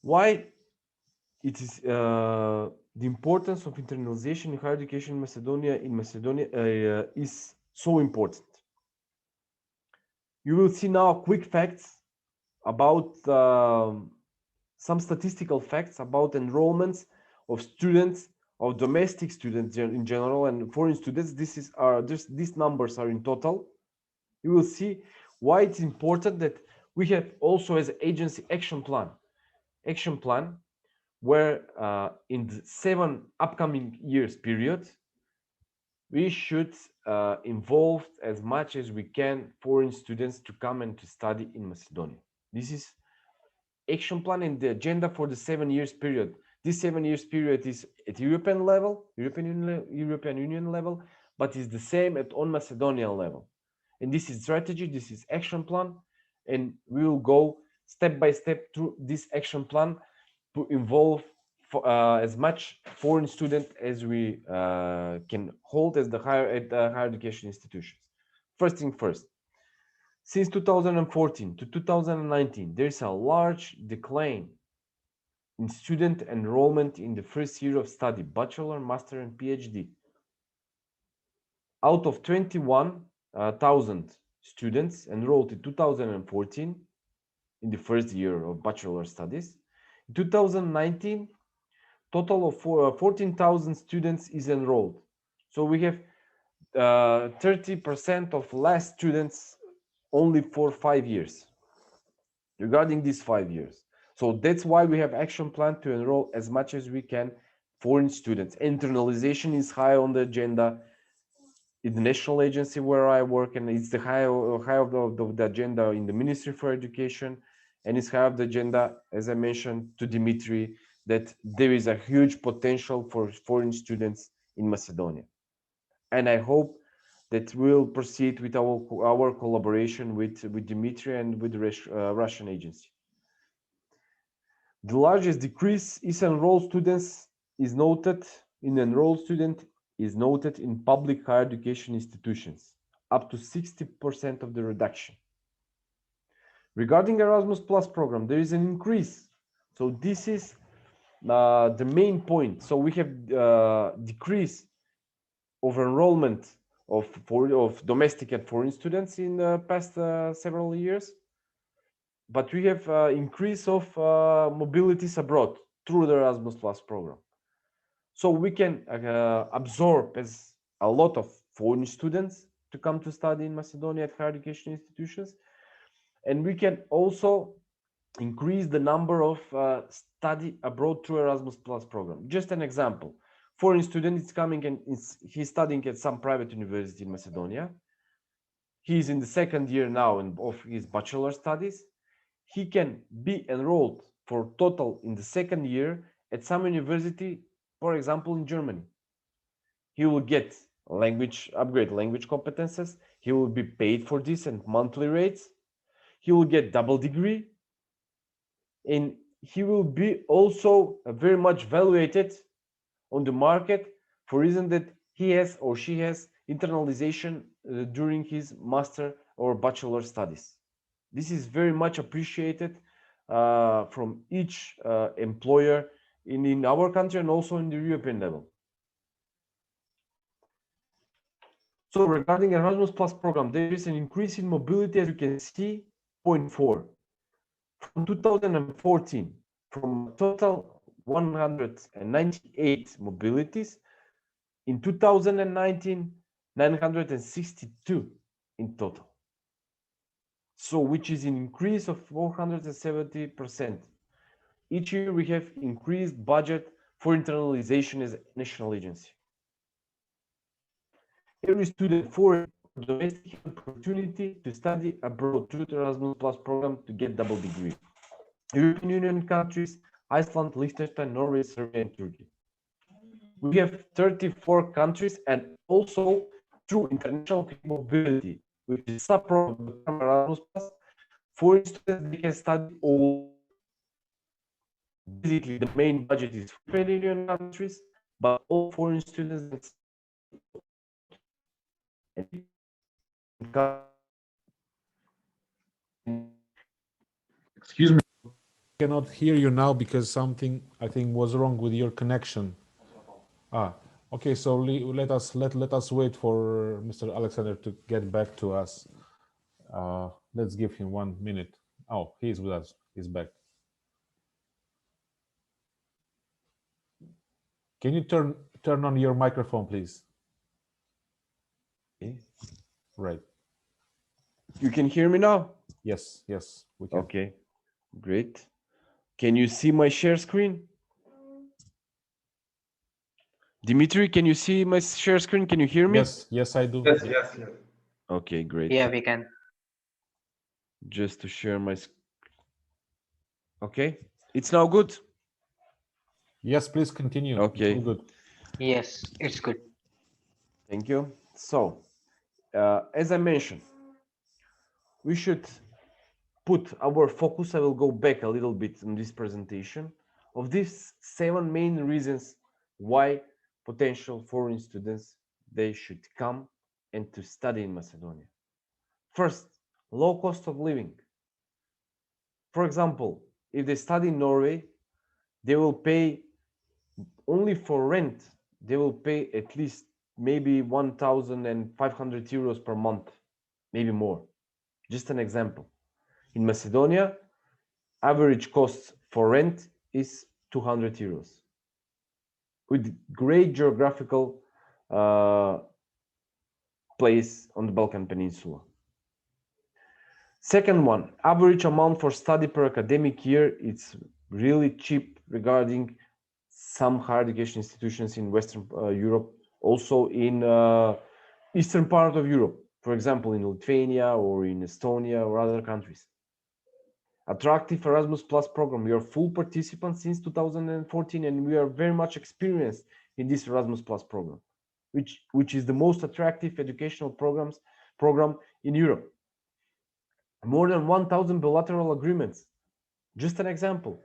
Speaker 3: Why it is the importance of internalization in higher education in Macedonia is so important. You will see now quick facts about some statistical facts about enrollments of students, of domestic students in general, and foreign students. These numbers are in total. You will see why it's important that we have also as agency action plan where in the 7 upcoming years period we should involve as much as we can foreign students to come and to study in Macedonia. This is action plan and the agenda for the 7 years period. This 7 years period is at European level, European Union level, but is the same at on Macedonian level. And this is strategy, this is action plan, and we will go step by step through this action plan to involve as much foreign student as we can hold as the higher education institutions. First thing first, since 2014 to 2019, there is a large decline in student enrollment in the first year of study, bachelor, master, and PhD. Out of 21,000 students enrolled in 2014 in the first year of bachelor studies, in 2019, total of 14,000 students is enrolled. So we have 30% of less students only for 5 years regarding these 5 years. So that's why we have action plan to enroll as much as we can foreign students. Internalization is high on the agenda in the national agency where I work, and it's the high of the agenda in the Ministry for Education, and it's high of the agenda, as I mentioned to Dimitri, that there is a huge potential for foreign students in Macedonia. And I hope that we'll proceed with our collaboration with Dimitri and with the Russian agency. The largest decrease is enrolled students is noted in public higher education institutions, up to 60% of the reduction. Regarding Erasmus Plus program, there is an increase. So this is the main point. So we have decrease of enrollment of domestic and foreign students in the past several years, but we have increase of mobilities abroad through the Erasmus Plus program. So we can absorb as a lot of foreign students to come to study in Macedonia at higher education institutions, and we can also increase the number of study abroad through Erasmus Plus program. Just an example: foreign student is coming and he's studying at some private university in Macedonia. He's in the second year now of his bachelor studies. He can be enrolled for total in the second year at some university, for example, in Germany. He will get upgrade language competences. He will be paid for this and monthly rates. He will get double degree, and he will be also very much valuated on the market for reason that he has or she has internalization during his master or bachelor studies. This is very much appreciated from each employer in our country and also in the European level. So regarding Erasmus Plus program, there is an increase in mobility, as you can see, 0.4. From 2014, from total 198 mobilities, in 2019, 962 in total. So which is an increase of 470%. Each year we have increased budget for internalization as a national agency. Every student for domestic opportunity to study abroad through the Erasmus Plus program to get double degree. European Union countries, Iceland, Liechtenstein, Norway, Serbia, and Turkey. We have 34 countries, and also through international mobility, which is sub-program of the program Erasmus Plus, foreign students they can study all. Basically, the main budget is for European Union countries, but all foreign students can study
Speaker 1: Excuse me. cannot hear you now because something I think was wrong with your connection. Ah, okay. So let us wait for Mr. Alexander to get back to us. Let's give him 1 minute. Oh, he's with us. He's back. Can you turn on your microphone, please?
Speaker 3: Okay.
Speaker 1: Right.
Speaker 3: You can hear me now?
Speaker 1: Yes, yes, we can.
Speaker 3: Okay, great. Can you see my share screen? Dimitri, can you see my share screen? Can you hear me?
Speaker 1: Yes, yes, I do.
Speaker 4: Yes, yes, yes.
Speaker 3: Okay, great.
Speaker 4: Yeah, we can.
Speaker 3: Just to share my okay, it's now good.
Speaker 1: Yes, please continue. It's
Speaker 3: Okay,
Speaker 1: all good.
Speaker 4: Yes, it's good.
Speaker 3: thank you. So, as I mentioned, we should put our focus. I will go back a little bit in this presentation of these 7 main reasons why potential foreign students they should come and to study in Macedonia. First, low cost of living. For example, if they study in Norway, they will pay only for rent. They will pay at least maybe 1,500 euros per month, maybe more. Just an example. In Macedonia, average cost for rent is 200 euros with great geographical place on the Balkan Peninsula. Second one, average amount for study per academic year, it's really cheap regarding some higher education institutions in Western Europe, also in eastern part of Europe, for example, in Lithuania or in Estonia or other countries. Attractive Erasmus Plus program. We are full participants since 2014, and we are very much experienced in this Erasmus Plus program, which is the most attractive educational program in Europe. More than 1,000 bilateral agreements. Just an example,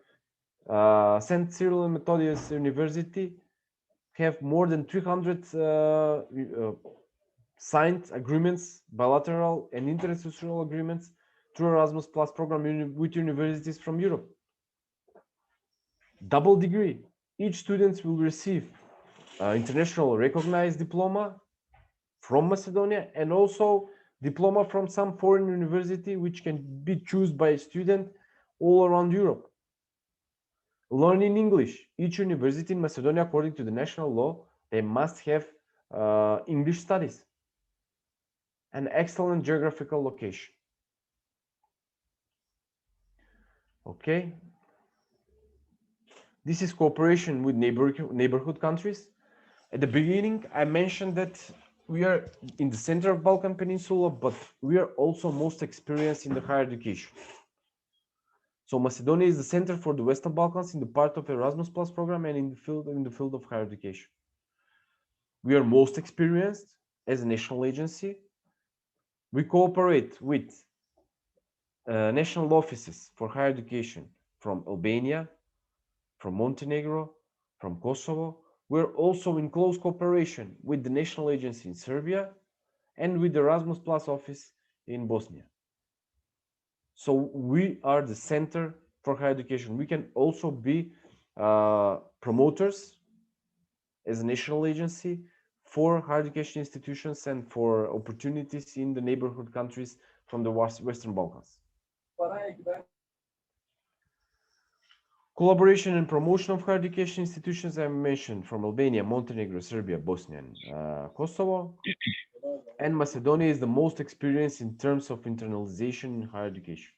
Speaker 3: St. Cyril and Methodius University have more than 300 signed agreements, bilateral and interinstitutional agreements through Erasmus Plus program with universities from Europe. Double degree. Each student will receive international recognized diploma from Macedonia and also diploma from some foreign university which can be chosen by a student all around Europe. Learning English. Each university in Macedonia, according to the national law, they must have English studies. An excellent geographical location. Okay. This is cooperation with neighborhood countries. At the beginning, I mentioned that we are in the center of Balkan Peninsula, but we are also most experienced in the higher education. So Macedonia is the center for the Western Balkans in the part of Erasmus Plus program and in the field of higher education. We are most experienced as a national agency. We cooperate with national offices for higher education from Albania, from Montenegro, from Kosovo. We're also in close cooperation with the national agency in Serbia and with the Erasmus Plus office in Bosnia. So we are the center for higher education. We can also be promoters as a national agency for higher education institutions and for opportunities in the neighborhood countries from the Western Balkans. Collaboration and promotion of higher education institutions I mentioned from Albania, Montenegro, Serbia, Bosnia, and Kosovo. And Macedonia is the most experienced in terms of internalization in higher education.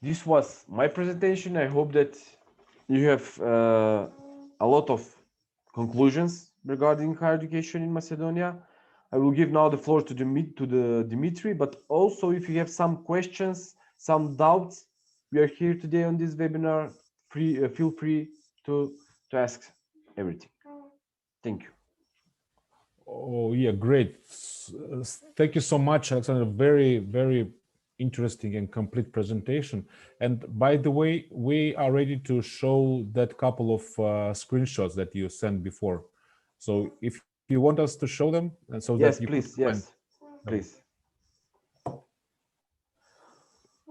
Speaker 3: This was my presentation. I hope that you have a lot of conclusions regarding higher education in Macedonia. I will give now the floor to Dimitri, but also if you have some questions, some doubts, we are here today on this webinar. Feel free to ask everything. Thank you.
Speaker 1: Oh yeah, great. Thank you so much, Alexander. Very, very interesting and complete presentation. And by the way, we are ready to show that couple of screenshots that you sent before. So if you want us to show them, and so
Speaker 3: Yes,
Speaker 1: that you
Speaker 3: please.
Speaker 1: could find.
Speaker 3: Yes, please.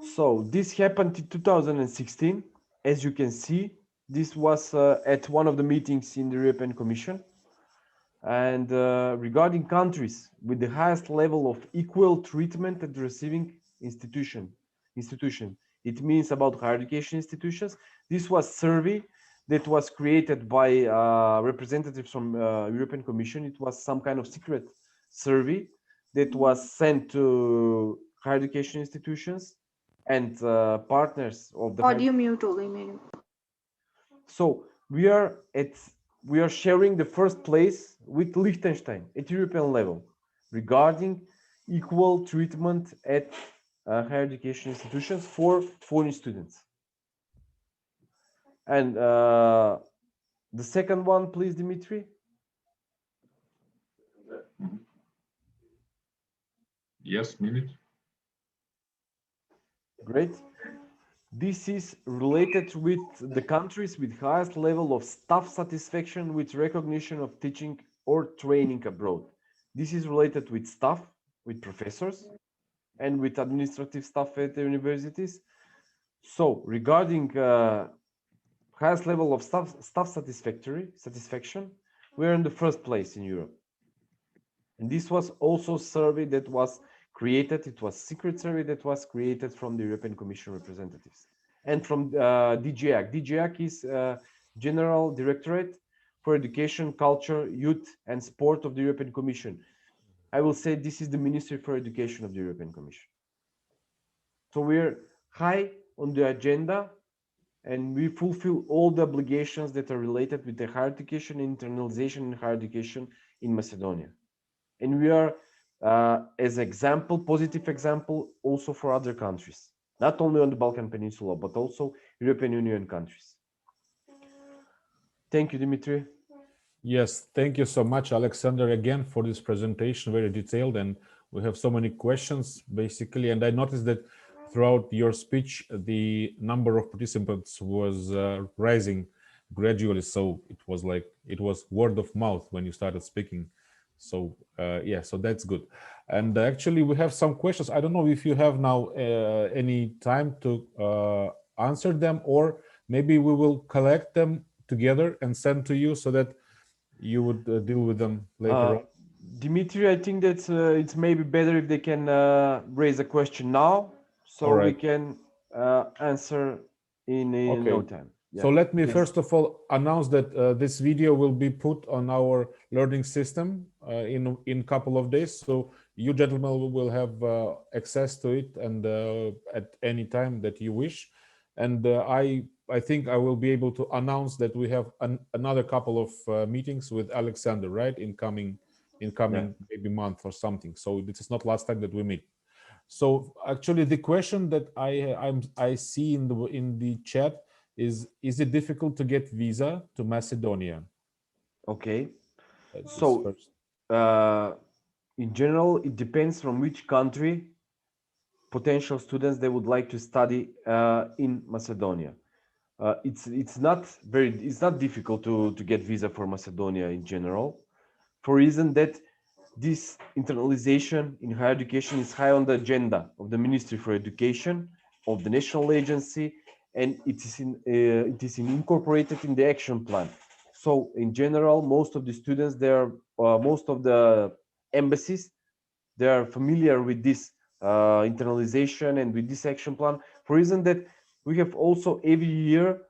Speaker 3: So this happened in 2016. As you can see, this was at one of the meetings in the European Commission. And regarding countries with the highest level of equal treatment at the receiving institution, it means about higher education institutions. This was survey that was created by representatives from European Commission. It was some kind of secret survey that was sent to higher education institutions and partners of the
Speaker 5: audio mute हो गई मेरी
Speaker 3: so we are sharing the first place with Liechtenstein at European level regarding equal treatment at higher education institutions for foreign students. And the second one, please, Dimitri.
Speaker 6: Yes, minute.
Speaker 3: Great. This is related with the countries with highest level of staff satisfaction with recognition of teaching or training abroad. This is related with staff, with professors, and with administrative staff at the universities. So regarding highest level of staff satisfaction, we're in the first place in Europe. And this was also a survey that was created. It was secret survey that was created from the European Commission representatives and from DGAC. DGAC is General Directorate for Education, Culture, Youth and Sport of the European Commission. I will say this is the Ministry for Education of the European Commission. So we're high on the agenda and we fulfill all the obligations that are related with the higher education and internalization in higher education in Macedonia. And we are, as example, positive example, also for other countries, not only on the Balkan Peninsula, but also European Union countries. Thank you, Dimitri.
Speaker 1: Yes, thank you so much, Alexander, again for this presentation, very detailed, and we have so many questions basically. And I noticed that throughout your speech, the number of participants was rising gradually. So it was word of mouth when you started speaking. So yeah, so that's good. And actually, we have some questions. I don't know if you have now any time to answer them, or maybe we will collect them together and send to you so that you would deal with them later on.
Speaker 3: Dimitri, I think that it's maybe better if they can raise a question now, so we can answer in no time.
Speaker 1: Yeah. So let me first of all announce that this video will be put on our learning system in a couple of days. So you gentlemen will have access to it and at any time that you wish. And I think I will be able to announce that we have another couple of meetings with Alexander, right, in coming maybe month or something. So this is not last time that we meet. So actually, the question that I see in the chat is it difficult to get visa to Macedonia?
Speaker 3: Okay. So in general, it depends from which country potential students they would like to study in Macedonia. It's not difficult to get visa for Macedonia in general, for reason that this internalization in higher education is high on the agenda of the Ministry for Education, of the National Agency, and it is incorporated in the action plan. So in general, most of the students there, most of the embassies, they are familiar with this internalization and with this action plan, for reason that we have also every year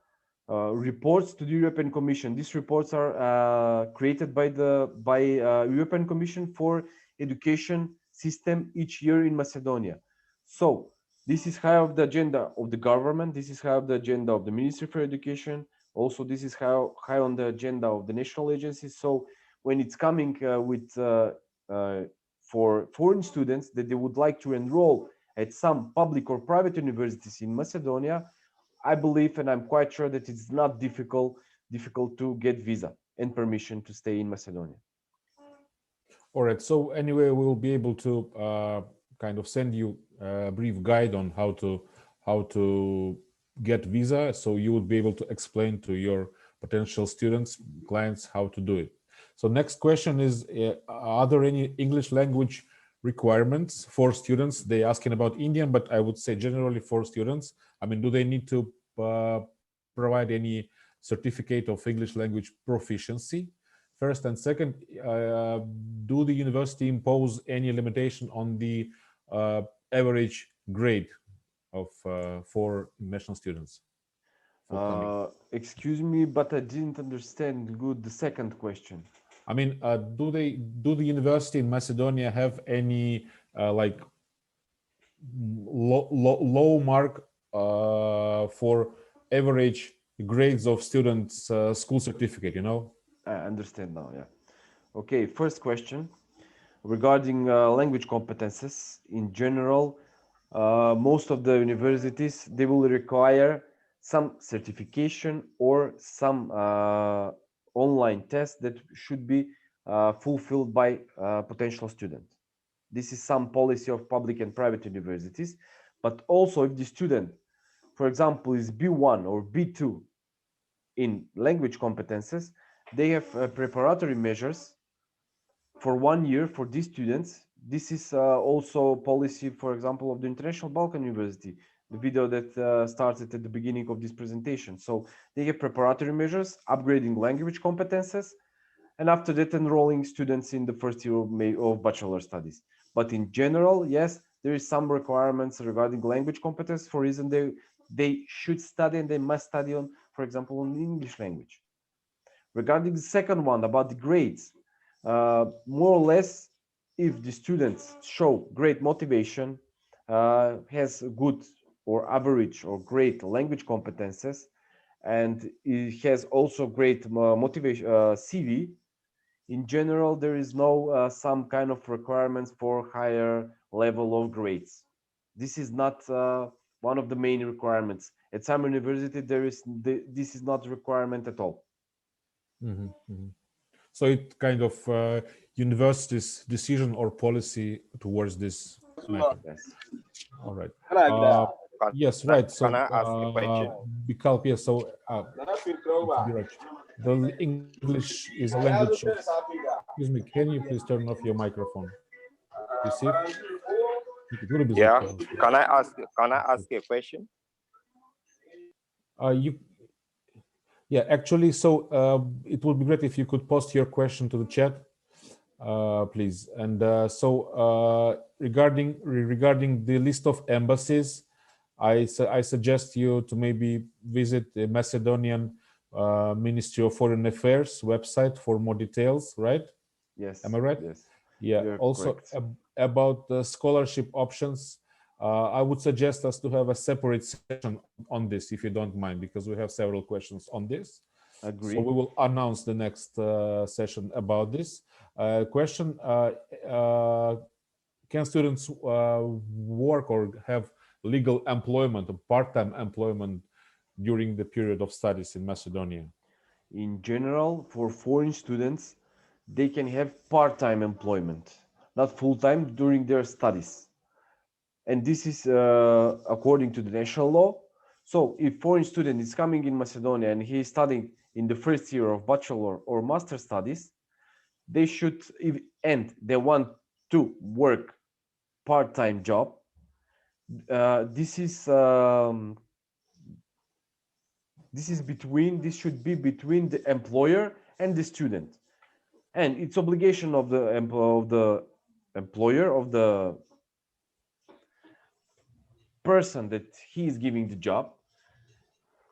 Speaker 3: reports to the European Commission. These reports are created by the European Commission for education system each year in Macedonia. So this is high on the agenda of the government. This is high on the agenda of the Ministry for Education. Also, this is high on the agenda of the national agencies. So when it's coming for foreign students that they would like to enroll at some public or private universities in Macedonia, I believe, and I'm quite sure that it's not difficult to get visa and permission to stay in Macedonia.
Speaker 1: All right. So anyway, we'll be able to kind of send you a brief guide on how to get visa, so you will be able to explain to your potential students, clients, how to do it. So next question is, are there any English language requirements for students? They asking about Indian, but I would say generally for students. I mean, do they need to provide any certificate of English language proficiency? First and second, do the university impose any limitation on the average grade of for national students? For coming?
Speaker 3: Excuse me, but I didn't understand good the second question.
Speaker 1: I mean, do the university in Macedonia have any like low mark for average grades of students' school certificate? You know.
Speaker 3: I understand now, yeah. Okay, first question regarding language competences in general. Most of the universities, they will require some certification or some online test that should be fulfilled by potential student. This is some policy of public and private universities. But also if the student, for example, is B1 or B2 in language competences, they have preparatory measures for 1 year for these students. This is also policy, for example, of the International Balkan University, the video that started at the beginning of this presentation. So they have preparatory measures, upgrading language competences, and after that enrolling students in the first year of bachelor studies. But in general, yes, there is some requirements regarding language competence for reason they should study and they must study on, for example, on English language. Regarding the second one about the grades, more or less, if the students show great motivation, has good or average or great language competences, and it has also great motivation CV, in general, there is no some kind of requirements for higher level of grades. This is not one of the main requirements. At some university, this is not a requirement at all.
Speaker 1: So it kind of university's decision or policy towards this matter.
Speaker 3: Yes.
Speaker 1: All right.
Speaker 5: Can,
Speaker 1: Yes, right. So,
Speaker 5: can I ask a question?
Speaker 1: Bikalp, yes. So, Biraj, the English is a language of. Excuse me. Can you please turn off your microphone? Receive.
Speaker 5: Yeah. Can I ask a question?
Speaker 1: You. Yeah, actually, so it would be great if you could post your question to the chat, please. And regarding the list of embassies, I suggest you to maybe visit the Macedonian Ministry of Foreign Affairs website for more details, right?
Speaker 3: Yes.
Speaker 1: Am I right?
Speaker 3: Yes.
Speaker 1: Yeah.
Speaker 3: You're
Speaker 1: Also about the scholarship options, I would suggest us to have a separate session on this, if you don't mind, because we have several questions on this.
Speaker 3: Agree.
Speaker 1: So we will announce the next session about this. Question, can students work or have legal employment or part-time employment during the period of studies in Macedonia?
Speaker 3: In general, for foreign students, they can have part-time employment, not full-time during their studies. And this is according to the national law. So if foreign student is coming in Macedonia and he is studying in the first year of bachelor or master studies, they should, and they want to work part-time job, this should be between the employer and the student, and it's obligation of the employer, of the person that he is giving the job.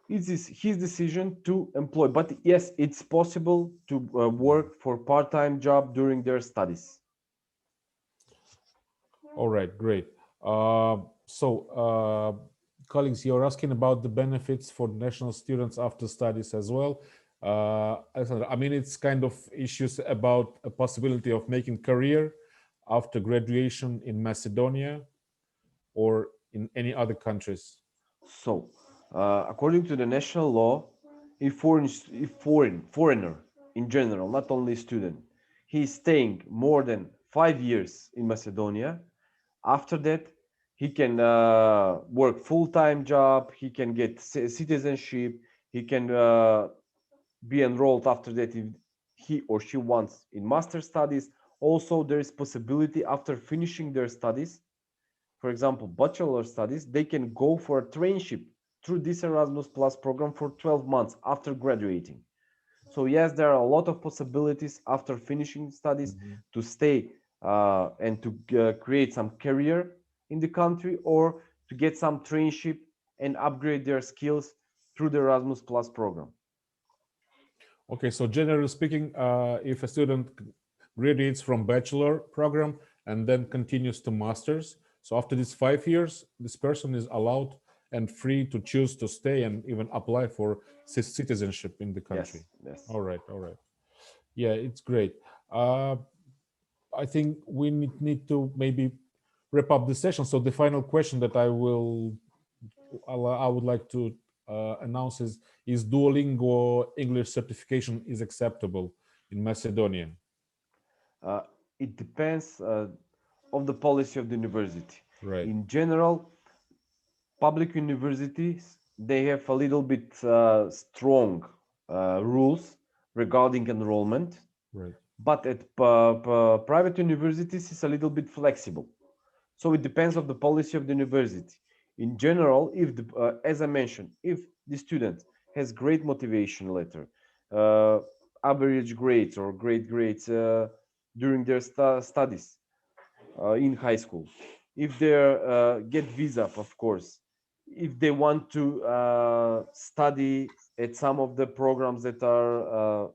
Speaker 3: It is his decision to employ, but yes, it's possible to work for part-time job during their studies.
Speaker 1: All right, great. Colleagues, you're asking about the benefits for national students after studies as well. I mean, it's kind of issues about a possibility of making career after graduation in Macedonia or in any other countries.
Speaker 3: So, according to the national law, if foreigner in general, not only student, he is staying more than 5 years in Macedonia, after that he can work full-time job, he can get citizenship, he can be enrolled after that if he or she wants in master studies Also, there is possibility after finishing their studies, for example, bachelor studies, they can go for a traineeship through this Erasmus Plus program for 12 months after graduating. So yes, there are a lot of possibilities after finishing studies to stay and to create some career in the country, or to get some traineeship and upgrade their skills through the Erasmus Plus program.
Speaker 1: Okay, so generally speaking, if a student graduates from bachelor program and then continues to masters, so after these 5 years, this person is allowed and free to choose to stay and even apply for citizenship in the country.
Speaker 3: Yes.
Speaker 1: All right, all right. Yeah, it's great. I think we need to maybe wrap up the session. So the final question that I would like to announce is Duolingo English certification is acceptable in Macedonia?
Speaker 3: It depends of the policy of the university.
Speaker 1: Right.
Speaker 3: In general, public universities, they have a little bit strong rules regarding enrollment.
Speaker 1: Right.
Speaker 3: But at private universities, it's a little bit flexible. So it depends of the policy of the university. In general, if as I mentioned, if the student has great motivation letter, average grades or great grades during their studies in high school, if they get visa, of course, if they want to study at some of the programs that are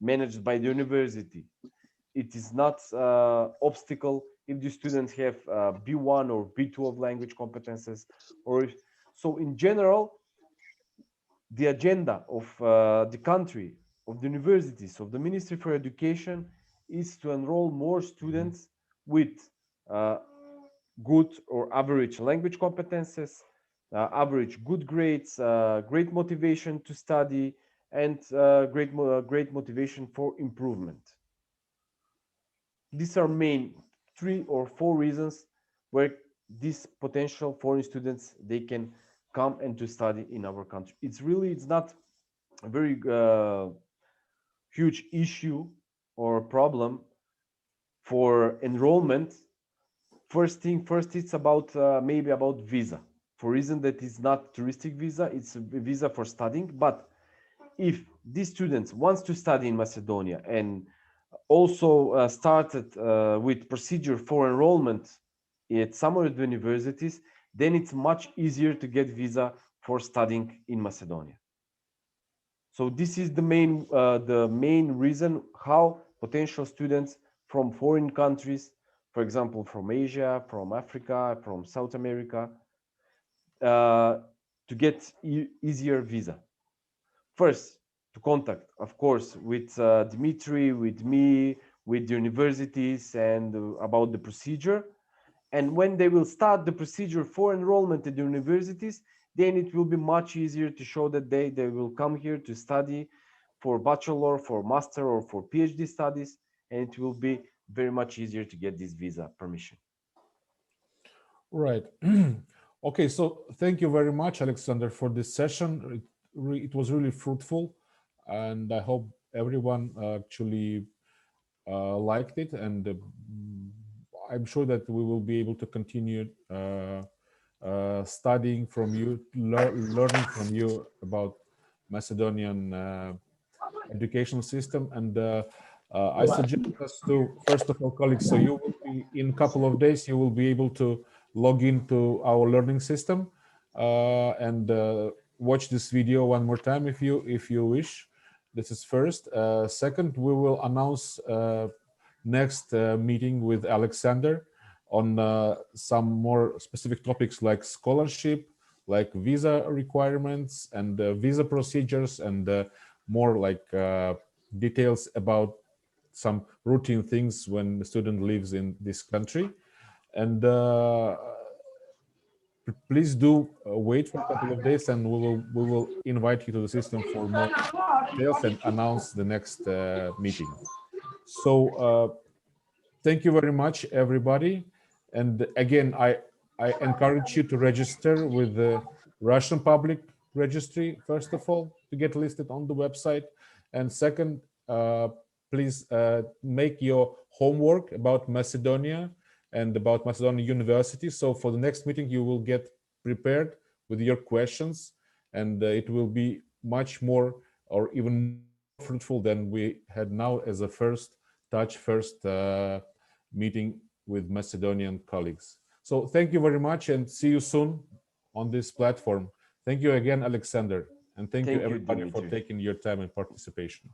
Speaker 3: managed by the university, it is not obstacle if the students have B1 or B2 of language competences, or if, so in general, the agenda of the country, of the universities, of the Ministry for Education is to enroll more students with good or average language competences, average good grades, great motivation to study, and great motivation for improvement. These are main 3 or 4 reasons where these potential foreign students, they can come and to study in our country. It's not a very huge issue or problem for enrollment. First, it's about maybe about visa, for reason that it's not touristic visa, it's a visa for studying. But if these students wants to study in Macedonia and also started with procedure for enrollment at some of the universities, then it's much easier to get visa for studying in Macedonia. So this is the main reason how potential students from foreign countries, for example, from Asia, from Africa, from South America, to get easier visa. First, to contact, of course, with Dimitri, with me, with the universities, and about the procedure. And when they will start the procedure for enrollment at the universities, then it will be much easier to show that they will come here to study for bachelor, for master, or for PhD studies, and it will be very much easier to get this visa permission.
Speaker 1: Right. Okay, so thank you very much, Alexander, for this session. It was really fruitful, and I hope everyone actually liked it, and I'm sure that we will be able to continue studying from you, learning from you about Macedonian education system. And I suggest us to, first of all, colleagues, so you will be, in a couple of days, you will be able to log into our learning system and watch this video one more time if you wish. This is first. Second, we will announce next meeting with Alexander on some more specific topics like scholarship, like visa requirements and visa procedures, and more like details about some routine things when the student lives in this country. And please do wait for a couple of days, and we will invite you to the system for more details and announce the next meeting. So thank you very much, everybody. And again, I encourage you to register with the Russian Public Registry, first of all, to get listed on the website. And second, please make your homework about Macedonia and about Macedonia University. So for the next meeting, you will get prepared with your questions, and it will be much more or even fruitful than we had now as a first meeting with Macedonian colleagues. So thank you very much and see you soon on this platform. Thank you again, Alexander, and thank you
Speaker 3: Thank you,
Speaker 1: everybody for
Speaker 3: Dimitri.
Speaker 1: taking your time and participation.